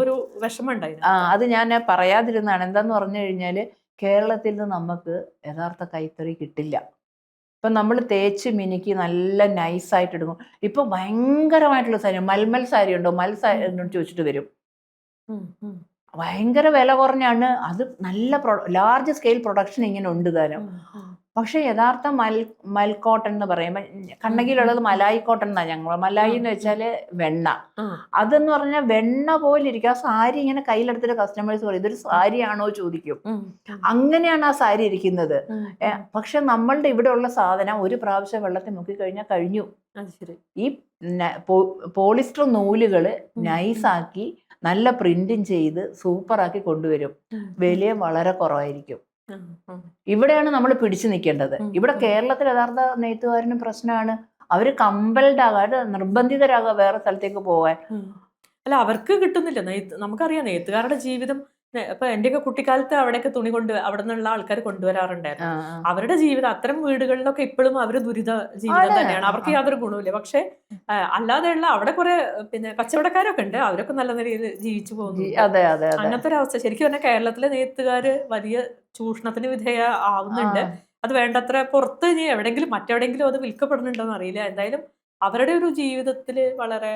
ഒരു വിഷമം ഉണ്ടായിരുന്നു. അത് ഞാൻ പറയാതിരുന്നാണ്. എന്താന്ന് പറഞ്ഞു കഴിഞ്ഞാല് കേരളത്തിൽ നിന്ന് നമുക്ക് യഥാർത്ഥ കൈത്തറി കിട്ടില്ല. ഇപ്പം നമ്മൾ തേച്ച് മിനുക്കി നല്ല നൈസായിട്ട് എടുക്കും. ഇപ്പം ഭയങ്കരമായിട്ടുള്ള സാരി, മൽമൽ സാരി ഉണ്ടോ, മൽ സാരി ചോദിച്ചിട്ട് വരും. ഭയങ്കര വില കുറഞ്ഞാണ് അത്. നല്ല ലാർജ് സ്കെയിൽ പ്രൊഡക്ഷൻ ഇങ്ങനെ ഉണ്ട് താനും. പക്ഷെ യഥാർത്ഥ മൽ കോട്ടൺ എന്ന് പറയുമ്പോൾ കണ്ണകിയിലുള്ളത് മലായി കോട്ടൺ എന്നാണ് ഞങ്ങൾ. മലായി എന്ന് വെച്ചാൽ വെണ്ണ. അതെന്ന് പറഞ്ഞാൽ വെണ്ണ പോലെ ഇരിക്കും. ആ സാരി ഇങ്ങനെ കയ്യിലെടുത്തിട്ട് കസ്റ്റമേഴ്സ് പറയും ഇതൊരു സാരിയാണോ ചോദിക്കും. അങ്ങനെയാണ് ആ സാരി ഇരിക്കുന്നത്. പക്ഷെ നമ്മളുടെ ഇവിടെ ഉള്ള സാധനം ഒരു പ്രാവശ്യം വെള്ളത്തിൽ മുക്കിക്കഴിഞ്ഞാൽ കഴിഞ്ഞു. ഈ പോളിസ്റ്റർ നൂലുകൾ നൈസാക്കി നല്ല പ്രിന്റും ചെയ്ത് സൂപ്പറാക്കി കൊണ്ടുവരും. വില വളരെ കുറവായിരിക്കും. ഇവിടെയാണ് നമ്മൾ പിടിച്ചു നിൽക്കേണ്ടത്. ഇവിടെ കേരളത്തിൽ യഥാർത്ഥ നെയ്ത്തുകാരന് പ്രശ്നമാണ്. അവര് കമ്പൽഡ് ആകാതെ നിർബന്ധിതരാകാം വേറെ സ്ഥലത്തേക്ക് പോകാൻ. അല്ല, അവർക്ക് കിട്ടുന്നില്ല. നമുക്കറിയാം നെയ്ത്തുകാരുടെ ജീവിതം. ഇപ്പൊ എന്റെയൊക്കെ കുട്ടിക്കാലത്ത് അവിടെയൊക്കെ തുണി അവിടെ നിന്നുള്ള ആൾക്കാർ കൊണ്ടുവരാറുണ്ടായിരുന്നു. അവരുടെ ജീവിതം അത്തരം വീടുകളിലൊക്കെ ഇപ്പോഴും അവര് ദുരിത ജീവിതം തന്നെയാണ്. അവർക്ക് യാതൊരു ഗുണവുമില്ല. പക്ഷെ അല്ലാതെയുള്ള അവിടെ കുറെ പിന്നെ കച്ചവടക്കാരൊക്കെ ഉണ്ട്. അവരൊക്കെ നല്ല നിലയിൽ ജീവിച്ചു പോകുന്നു. അങ്ങനത്തെ ഒരു അവസ്ഥ. ശരിക്കും പറഞ്ഞാൽ കേരളത്തിലെ നെയ്ത്തുകാര് വലിയ ചൂഷണത്തിന് വിധേയ ആവുന്നുണ്ട്. അത് വേണ്ടത്ര പുറത്ത് ഇനി എവിടെയെങ്കിലും മറ്റെവിടെയെങ്കിലും അത് വിൽക്കപ്പെടുന്നുണ്ടോന്ന് അറിയില്ല. എന്തായാലും അവരുടെ ഒരു ജീവിതത്തില് വളരെ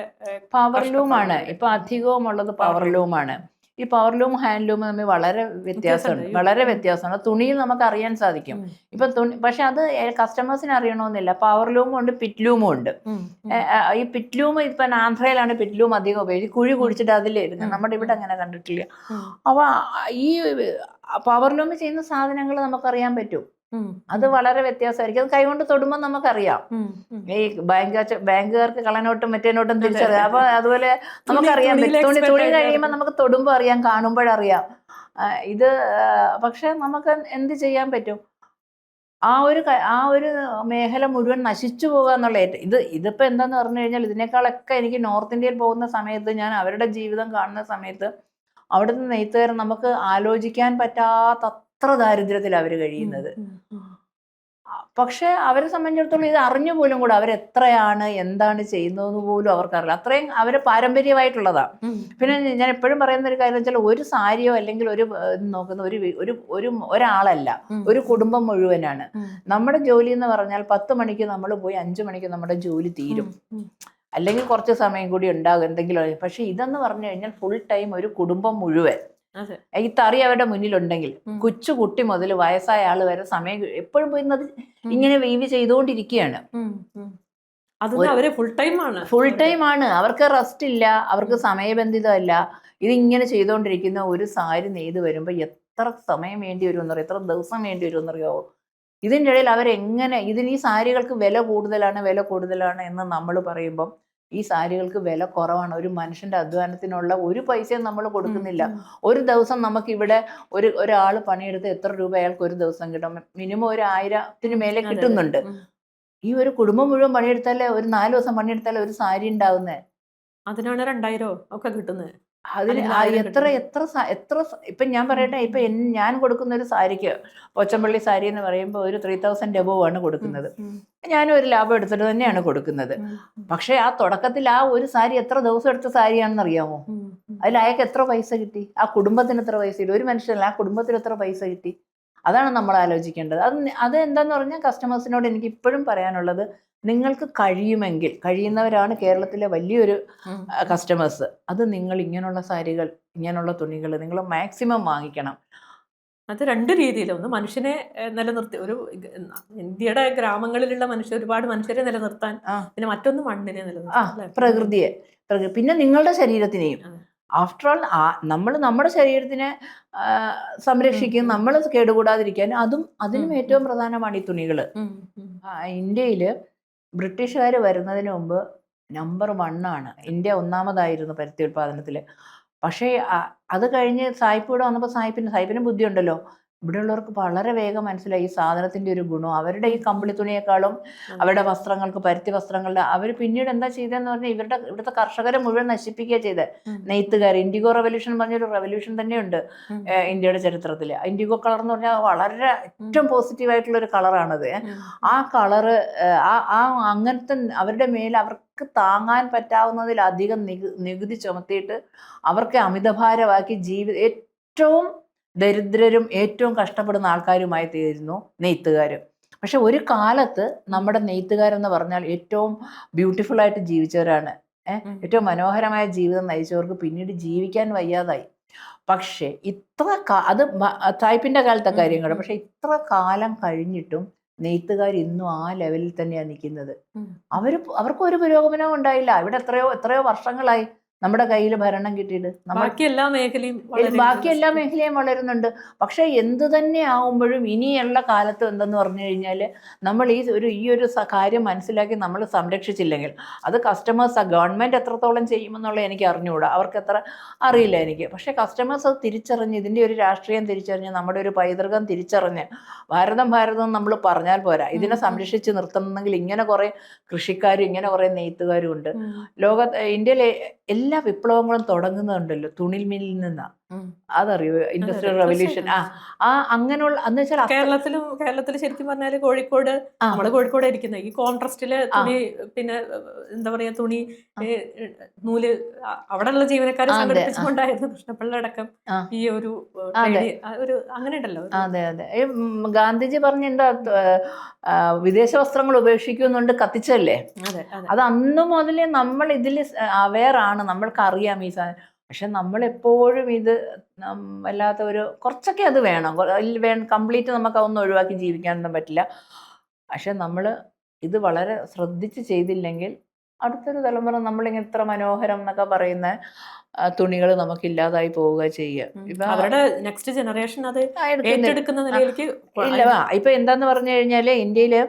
പവർലൂമാണ് ഇപ്പൊ അധികവും ഉള്ളത്. പവർലൂമാണ്. ഈ പവർലൂം ഹാൻഡ്ലൂം തമ്മിൽ വളരെ വ്യത്യാസമാണ്. തുണിയിൽ നമുക്ക് അറിയാൻ സാധിക്കും. ഇപ്പൊ പക്ഷെ അത് കസ്റ്റമേഴ്സിന് അറിയണമെന്നില്ല. പവർലൂമും ഉണ്ട്, പിറ്റ്ലൂമും ഉണ്ട്. ഈ പിറ്റ്ലൂം ഇപ്പൊ ആന്ധ്രയിലാണ് പിറ്റ്ലൂം അധികം ഉപയോഗിച്ച് കുഴി കുടിച്ചിട്ട് അതിലിരുന്ന്. നമ്മുടെ ഇവിടെ അങ്ങനെ കണ്ടിട്ടില്ല. അപ്പൊ ഈ പവർലൂം ചെയ്യുന്ന സാധനങ്ങൾ നമുക്കറിയാൻ പറ്റും. അത് വളരെ വ്യത്യാസമായിരിക്കും. അത് കൈകൊണ്ട് തൊടുമ്പോൾ നമുക്കറിയാം. ഈ ബാങ്കുകാർക്ക് കള്ളനോട്ടും മറ്റേ നോട്ടും തിരിച്ചറിയാം. അപ്പൊ അതുപോലെ നമുക്കറിയാം. തുണി കഴിയുമ്പോൾ നമുക്ക് തൊടുമ്പോൾ അറിയാം, കാണുമ്പോഴറിയാം. ഇത് പക്ഷെ നമുക്ക് എന്ത് ചെയ്യാൻ പറ്റും? ആ ഒരു മേഖല മുഴുവൻ നശിച്ചു പോകുക എന്നുള്ള ഇതിപ്പോ എന്താന്ന് പറഞ്ഞു കഴിഞ്ഞാൽ ഇതിനേക്കാളൊക്കെ എനിക്ക് നോർത്ത് ഇന്ത്യയിൽ പോകുന്ന സമയത്ത് ഞാൻ അവരുടെ ജീവിതം കാണുന്ന സമയത്ത് അവിടുത്തെ നെയ്ത്തുകാർ നമുക്ക് ആലോചിക്കാൻ പറ്റാത്ത അത്ര ദാരിദ്ര്യത്തിലാണ് അവർ കഴിയുന്നത്. പക്ഷെ അവരെ സംബന്ധിച്ചിടത്തോളം ഇത് അറിഞ്ഞു പോലും കൂടെ അവരെത്രയാണ് എന്താണ് ചെയ്യുന്നതെന്ന് പോലും അവർക്കറിയില്ല. അത്രയും അവര് പാരമ്പര്യമായിട്ടുള്ളതാണ്. പിന്നെ ഞാൻ എപ്പോഴും പറയുന്ന ഒരു കാര്യം വെച്ചാൽ ഒരു സാരിയോ അല്ലെങ്കിൽ ഒരു നോക്കുന്ന ഒരാളല്ല, ഒരു കുടുംബം മുഴുവനാണ്. നമ്മുടെ ജോലി എന്ന് പറഞ്ഞാൽ 10 മണിക്ക് നമ്മൾ പോയി 5 മണിക്ക് നമ്മുടെ ജോലി തീരും. അല്ലെങ്കിൽ കുറച്ച് സമയം കൂടി ഉണ്ടാകും എന്തെങ്കിലും. പക്ഷെ ഇതെന്ന് പറഞ്ഞു കഴിഞ്ഞാൽ ഫുൾ ടൈം ഒരു കുടുംബം മുഴുവൻ ഈ തറി അവരുടെ മുന്നിലുണ്ടെങ്കിൽ കൊച്ചു കുട്ടി മുതൽ വയസ്സായ ആള് വരെ സമയം എപ്പോഴും പോയിരുന്നത് ഇങ്ങനെ വീവ് ചെയ്തുകൊണ്ടിരിക്കുകയാണ്. ഫുൾ ടൈം ആണ്. അവർക്ക് റെസ്റ്റ് ഇല്ല, അവർക്ക് സമയബന്ധിതമല്ല. ഇതിങ്ങനെ ചെയ്തുകൊണ്ടിരിക്കുന്ന ഒരു സാരി നെയ്ത് വരുമ്പോൾ എത്ര സമയം വേണ്ടി വരുമെന്നറിയോ, എത്ര ദിവസം വേണ്ടി വരുമെന്നറിയോ. ഇതിൻ്റെ ഇടയിൽ അവരെങ്ങനെ ഈ സാരികൾക്ക് വില കൂടുതലാണ് എന്ന് നമ്മൾ പറയുമ്പം ഈ സാരികൾക്ക് വില കുറവാണ്. ഒരു മനുഷ്യന്റെ അധ്വാനത്തിനുള്ള ഒരു പൈസയും നമ്മൾ കൊടുക്കുന്നില്ല. ഒരു ദിവസം നമുക്കിവിടെ ഒരാൾ പണിയെടുത്ത് എത്ര രൂപ അയാൾക്ക് ഒരു ദിവസം കിട്ടും? മിനിമം 1000-ന് മേലെ കിട്ടുന്നുണ്ട്. ഈ ഒരു കുടുംബം മുഴുവൻ പണിയെടുത്താലേ, ഒരു 4 ദിവസം പണിയെടുത്താലേ ഒരു സാരി ഉണ്ടാവുന്നേ. അതിനാണ് 2000 ഒക്കെ കിട്ടുന്നത്. അതിന് എത്ര ഇപ്പൊ ഞാൻ പറയട്ടെ, ഇപ്പൊ ഞാൻ കൊടുക്കുന്ന ഒരു സാരിക്ക്, പോച്ചമ്പള്ളി സാരി എന്ന് പറയുമ്പോൾ ഒരു 3000 above ആണ് കൊടുക്കുന്നത്. ഞാനും ഒരു ലാഭം എടുത്തിട്ട് തന്നെയാണ് കൊടുക്കുന്നത്. പക്ഷെ ആ തുടക്കത്തിൽ ആ ഒരു സാരി എത്ര ദിവസം എടുത്ത സാരിയാണെന്ന് അറിയാമോ? അതിൽ അയാൾക്ക് എത്ര പൈസ കിട്ടി? ആ കുടുംബത്തിന് എത്ര പൈസ കിട്ടി? ഒരു മനുഷ്യനല്ല, ആ കുടുംബത്തിന് എത്ര പൈസ കിട്ടി? അതാണ് നമ്മൾ ആലോചിക്കേണ്ടത്. അത് എന്താന്ന് പറഞ്ഞാൽ കസ്റ്റമേഴ്സിനോട് എനിക്ക് ഇപ്പോഴും പറയാനുള്ളത്, നിങ്ങൾക്ക് കഴിയുന്നവരാണ് കേരളത്തിലെ വലിയൊരു കസ്റ്റമേഴ്സ്. അത് നിങ്ങൾ ഇങ്ങനെയുള്ള സാരികൾ, ഇങ്ങനെയുള്ള തുണികൾ നിങ്ങൾ മാക്സിമം വാങ്ങിക്കണം. അത് 2 രീതിയിൽ. ഒന്ന് മനുഷ്യനെ നിലനിർത്തി, ഒരു ഇന്ത്യയുടെ ഗ്രാമങ്ങളിലുള്ള ഒരുപാട് മനുഷ്യരെ നിലനിർത്താൻ. പിന്നെ മറ്റൊന്ന് മണ്ണിനെ നിലനിർത്താൻ, പ്രകൃതിയെ, പിന്നെ നിങ്ങളുടെ ശരീരത്തിനെയും. ആഫ്റ്റർ ഓൾ നമ്മൾ നമ്മുടെ ശരീരത്തിനെ സംരക്ഷിക്കും, നമ്മൾ കേടുകൂടാതിരിക്കാൻ അതിനും ഏറ്റവും പ്രധാനമാണ് ഈ തുണികൾ. ഇന്ത്യയില് ബ്രിട്ടീഷുകാർ വരുന്നതിന് മുമ്പ് നമ്പർ 1 ആണ്. ഇന്ത്യ 1ാമതായിരുന്നു പരുത്തി ഉൽപ്പാദനത്തിൽ. പക്ഷേ അത് കഴിഞ്ഞ് സായിപ്പ് ഇവിടെ വന്നപ്പോൾ സായിപ്പിന് ബുദ്ധിയുണ്ടല്ലോ, ഇവിടെയുള്ളവർക്ക് വളരെ വേഗം മനസ്സിലായി ഈ സാധനത്തിൻ്റെ ഒരു ഗുണം. അവരുടെ ഈ കമ്പിളി തുണിയേക്കാളും അവരുടെ വസ്ത്രങ്ങൾക്ക്, പരുത്തി വസ്ത്രങ്ങളുടെ, അവർ പിന്നീട് എന്താ ചെയ്തതെന്ന് പറഞ്ഞാൽ ഇവിടുത്തെ കർഷകരെ മുഴുവൻ നശിപ്പിക്കുക ചെയ്തത്. നെയ്ത്തുകാർ, ഇൻഡിഗോ റെവല്യൂഷൻ പറഞ്ഞൊരു റെവല്യൂഷൻ തന്നെയുണ്ട് ഇന്ത്യയുടെ ചരിത്രത്തിൽ. ഇൻഡിഗോ കളർ എന്ന് പറഞ്ഞാൽ വളരെ ഏറ്റവും പോസിറ്റീവായിട്ടുള്ളൊരു കളറാണത്. ആ കളറ് അങ്ങനത്തെ അവരുടെ മേൽ അവർക്ക് താങ്ങാൻ പറ്റാവുന്നതിലധികം നികുതി ചുമത്തിയിട്ട് അവർക്ക് അമിതഭാരമാക്കി ഏറ്റവും ദരിദ്രരും ഏറ്റവും കഷ്ടപ്പെടുന്ന ആൾക്കാരുമായി തീരുന്നു നെയ്ത്തുകാർ. പക്ഷെ ഒരു കാലത്ത് നമ്മുടെ നെയ്ത്തുകാരെന്ന് പറഞ്ഞാൽ ഏറ്റവും ബ്യൂട്ടിഫുൾ ആയിട്ട് ജീവിച്ചവരാണ്. ഏറ്റവും മനോഹരമായ ജീവിതം നയിച്ചവർക്ക് പിന്നീട് ജീവിക്കാൻ വയ്യാതായി. പക്ഷെ അത് തായ്പിൻ്റെ കാലത്തെ കാര്യങ്ങൾ. പക്ഷെ ഇത്ര കാലം കഴിഞ്ഞിട്ടും നെയ്ത്തുകാർ ഇന്നും ആ ലെവലിൽ തന്നെയാണ് നിൽക്കുന്നത്. അവർക്ക് ഒരു പുരോഗമനവും ഉണ്ടായില്ല. ഇവിടെ എത്രയോ വർഷങ്ങളായി നമ്മുടെ കയ്യിൽ ഭരണം കിട്ടിയിട്ട് ബാക്കി എല്ലാ മേഖലയും വളരുന്നുണ്ട്. പക്ഷെ എന്ത് തന്നെ ആവുമ്പോഴും ഇനിയുള്ള കാലത്ത് എന്തെന്ന് പറഞ്ഞു കഴിഞ്ഞാൽ നമ്മൾ ഈ ഒരു കാര്യം മനസ്സിലാക്കി നമ്മൾ സംരക്ഷിച്ചില്ലെങ്കിൽ അത് കസ്റ്റമേഴ്സ്, ഗവൺമെൻറ് എത്രത്തോളം ചെയ്യുമെന്നുള്ള എനിക്ക് അറിഞ്ഞുകൂടാ, അവർക്ക് എത്ര അറിയില്ല എനിക്ക്. പക്ഷേ കസ്റ്റമേഴ്സ് അത് തിരിച്ചറിഞ്ഞ്, ഇതിൻ്റെ ഒരു രാഷ്ട്രീയം തിരിച്ചറിഞ്ഞ്, നമ്മുടെ ഒരു പൈതൃകം തിരിച്ചറിഞ്ഞ് ഭാരതം നമ്മൾ പറഞ്ഞാൽ പോരാ, ഇതിനെ സംരക്ഷിച്ച് നിർത്തണമെങ്കിൽ ഇങ്ങനെ കുറേ കൃഷിക്കാരും ഇങ്ങനെ കുറേ നെയ്ത്തുകാരും ഉണ്ട്. ഇന്ത്യയിലെ എല്ലാ വിപ്ലവങ്ങളും തുടങ്ങുന്നുണ്ടല്ലോ തുണിൽ മില്ലിൽ നിന്നാണ്. അതറിയോ? Industrial revolution. അങ്ങനെയുള്ള എന്ന് വെച്ചാൽ കേരളത്തിൽ ശരിക്കും പറഞ്ഞാല് കോഴിക്കോട്, നമ്മള് കോഴിക്കോട് ഇരിക്കുന്നത് ഈ കോൺട്രസ്റ്റില് തുണി, പിന്നെ എന്താ പറയാ, തുണി നൂല് അവിടെയുള്ള ജീവനക്കാരെ സംഘടിപ്പിച്ചുകൊണ്ടായിരുന്നു കൃഷ്ണപിള്ള അടക്കം ഈ ഒരു അങ്ങനെ ഉണ്ടല്ലോ. അതെ. ഗാന്ധിജി പറഞ്ഞ എന്താ, വിദേശ വസ്ത്രങ്ങൾ ഉപേക്ഷിക്കുന്നുണ്ട് കത്തിച്ചല്ലേ. അത് അന്ന് മുതലേ നമ്മൾ ഇതിൽ അവെയർ ആണ്, നമ്മൾക്ക് അറിയാം ഈ സാധനം. പക്ഷെ നമ്മളെപ്പോഴും ഇത് വല്ലാത്ത കുറച്ചൊക്കെ അത് വേണം. കംപ്ലീറ്റ് നമുക്ക് അതൊന്നും ഒഴിവാക്കി ജീവിക്കാനൊന്നും പറ്റില്ല. പക്ഷെ നമ്മൾ ഇത് വളരെ ശ്രദ്ധിച്ച് ചെയ്തില്ലെങ്കിൽ അടുത്തൊരു തലമുറ നമ്മളിങ്ങനെ ഇത്ര മനോഹരം എന്നൊക്കെ പറയുന്ന തുണികൾ നമുക്കില്ലാതായി പോവുക ചെയ്യുക. അവരുടെ നെക്സ്റ്റ് ജനറേഷൻ അത് ഏറ്റെടുക്കുന്ന നിലയിലേക്ക് ഇല്ല. ഇപ്പൊ എന്താന്ന് പറഞ്ഞു കഴിഞ്ഞാൽ ഇന്ത്യയില്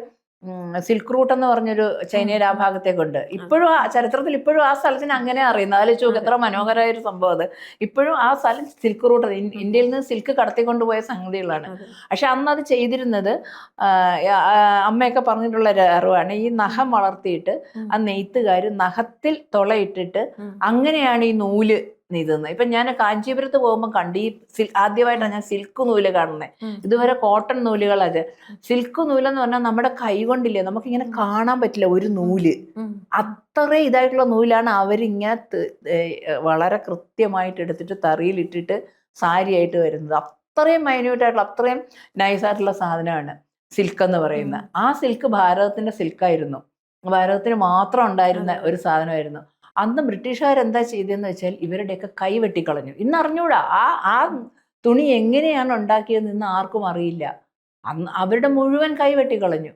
സിൽക്ക് റൂട്ട് എന്ന് പറഞ്ഞൊരു ചൈനയുടെ ആ ഭാഗത്തേക്കുണ്ട്. ഇപ്പോഴും ചരിത്രത്തിൽ ഇപ്പോഴും ആ സ്ഥലത്തിന് അങ്ങനെ അറിയുന്നത്. ആലോചിച്ച് എത്ര മനോഹരമായ ഒരു സംഭവം അത്. ഇപ്പോഴും ആ സ്ഥലം സിൽക്ക് റൂട്ട്, ഇന്ത്യയിൽ നിന്ന് സിൽക്ക് കടത്തിക്കൊണ്ടുപോയ സംഗതികളാണ്. പക്ഷെ അന്ന് അത് ചെയ്തിരുന്നത്, അമ്മയൊക്കെ പറഞ്ഞിട്ടുള്ള അറിവാണ്, ഈ നഖം വളർത്തിയിട്ട് ആ നെയ്ത്തുകാർ നഖത്തിൽ തുളയിട്ടിട്ട് അങ്ങനെയാണ് ഈ നൂല് നെയ്തുന്നത്. ഇപ്പം ഞാൻ കാഞ്ചീപുരത്ത് പോകുമ്പോൾ ആദ്യമായിട്ടാണ് ഞാൻ സിൽക്ക് നൂല് കാണുന്നത്. ഇതുവരെ കോട്ടൺ നൂലുകളത്. സിൽക്ക് നൂലെന്ന് പറഞ്ഞാൽ നമ്മുടെ കൈ കൊണ്ടില്ലേ നമുക്കിങ്ങനെ കാണാൻ പറ്റില്ല ഒരു നൂല്. അത്രയും ഇതായിട്ടുള്ള നൂലാണ് അവരിങ്ങനെ വളരെ കൃത്യമായിട്ട് എടുത്തിട്ട് തറിയിലിട്ടിട്ട് സാരിയായിട്ട് വരുന്നത്. അത്രയും മൈന്യൂട്ടായിട്ടുള്ള, അത്രയും നൈസായിട്ടുള്ള സാധനമാണ് സിൽക്ക് എന്ന് പറയുന്നത്. ആ സിൽക്ക് ഭാരതത്തിൻ്റെ സിൽക്കായിരുന്നു. ഭാരതത്തിന് മാത്രം ഉണ്ടായിരുന്ന ഒരു സാധനമായിരുന്നു. അന്ന് ബ്രിട്ടീഷുകാരെന്താ ചെയ്തതെന്ന് വെച്ചാൽ ഇവരുടെയൊക്കെ കൈ വെട്ടിക്കളഞ്ഞു. ഇന്ന് അറിഞ്ഞൂടാ ആ തുണി എങ്ങനെയാണ് ഉണ്ടാക്കിയതെന്ന് ഇന്ന് ആർക്കും അറിയില്ല. അന്ന് അവരുടെ മുഴുവൻ കൈ വെട്ടിക്കളഞ്ഞു.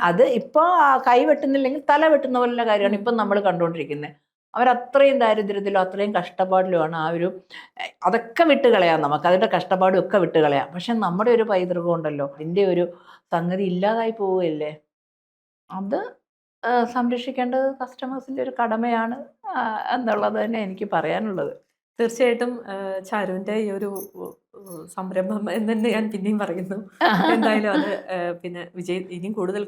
അത് ഇപ്പോൾ കൈ വെട്ടുന്നില്ലെങ്കിൽ തല വെട്ടുന്ന പോലുള്ള കാര്യമാണ് ഇപ്പം നമ്മൾ കണ്ടുകൊണ്ടിരിക്കുന്നത്. അവരത്രയും ദാരിദ്ര്യത്തിലും അത്രയും കഷ്ടപ്പാടിലുമാണ്. അതൊക്കെ വിട്ടുകളയാം, നമുക്ക് അതിൻ്റെ കഷ്ടപ്പാടും ഒക്കെ വിട്ടുകളയാം. പക്ഷെ നമ്മുടെ ഒരു പൈതൃകം ഉണ്ടല്ലോ, അതിൻ്റെ ഒരു സംഗതി ഇല്ലാതായി പോവുകയല്ലേ. അത് സംരക്ഷിക്കേണ്ടത് കസ്റ്റമേഴ്സിൻ്റെ ഒരു കടമയാണ് എന്നുള്ളത് തന്നെ എനിക്ക് പറയാനുള്ളത്. തീർച്ചയായിട്ടും ചാരുവിൻ്റെ ഈ ഒരു സംരംഭം എന്ന് തന്നെ ഞാൻ പിന്നെയും പറയുന്നു. എന്തായാലും അത് പിന്നെ ഇനിയും കൂടുതൽ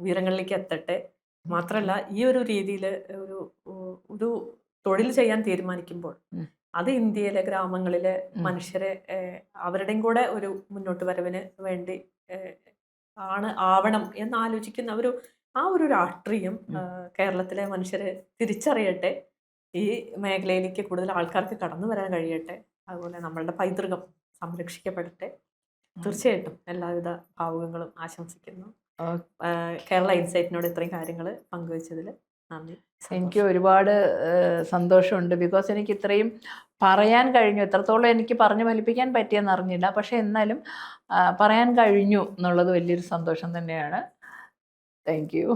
ഉയരങ്ങളിലേക്ക് എത്തട്ടെ. മാത്രമല്ല ഈ ഒരു രീതിയിൽ ഒരു തൊഴിൽ ചെയ്യാൻ തീരുമാനിക്കുമ്പോൾ അത് ഇന്ത്യയിലെ ഗ്രാമങ്ങളിലെ മനുഷ്യരെ അവരുടെയും കൂടെ ഒരു മുന്നോട്ട് വരവിന് വേണ്ടി ആവണം എന്നാലോചിക്കുന്ന ആ ഒരു രാഷ്ട്രീയം കേരളത്തിലെ മനുഷ്യരെ തിരിച്ചറിയട്ടെ. ഈ മേഖലയിലേക്ക് കൂടുതൽ ആൾക്കാർക്ക് കടന്നു വരാൻ കഴിയട്ടെ. അതുപോലെ നമ്മളുടെ പൈതൃകം സംരക്ഷിക്കപ്പെടട്ടെ. തീർച്ചയായിട്ടും എല്ലാവിധ ഭാവുകങ്ങളും ആശംസിക്കുന്നു. കേരള ഇൻസൈറ്റിനോട് ഇത്രയും കാര്യങ്ങൾ പങ്കുവച്ചതിൽ നന്ദി. എനിക്ക് ഒരുപാട് സന്തോഷമുണ്ട്. ബിക്കോസ് എനിക്ക് ഇത്രയും പറയാൻ കഴിഞ്ഞു. എത്രത്തോളം എനിക്ക് പറഞ്ഞു ഫലിപ്പിക്കാൻ പറ്റിയെന്ന് അറിഞ്ഞില്ല. പക്ഷെ എന്നാലും പറയാൻ കഴിഞ്ഞു എന്നുള്ളത് വലിയൊരു സന്തോഷം തന്നെയാണ്. Thank you.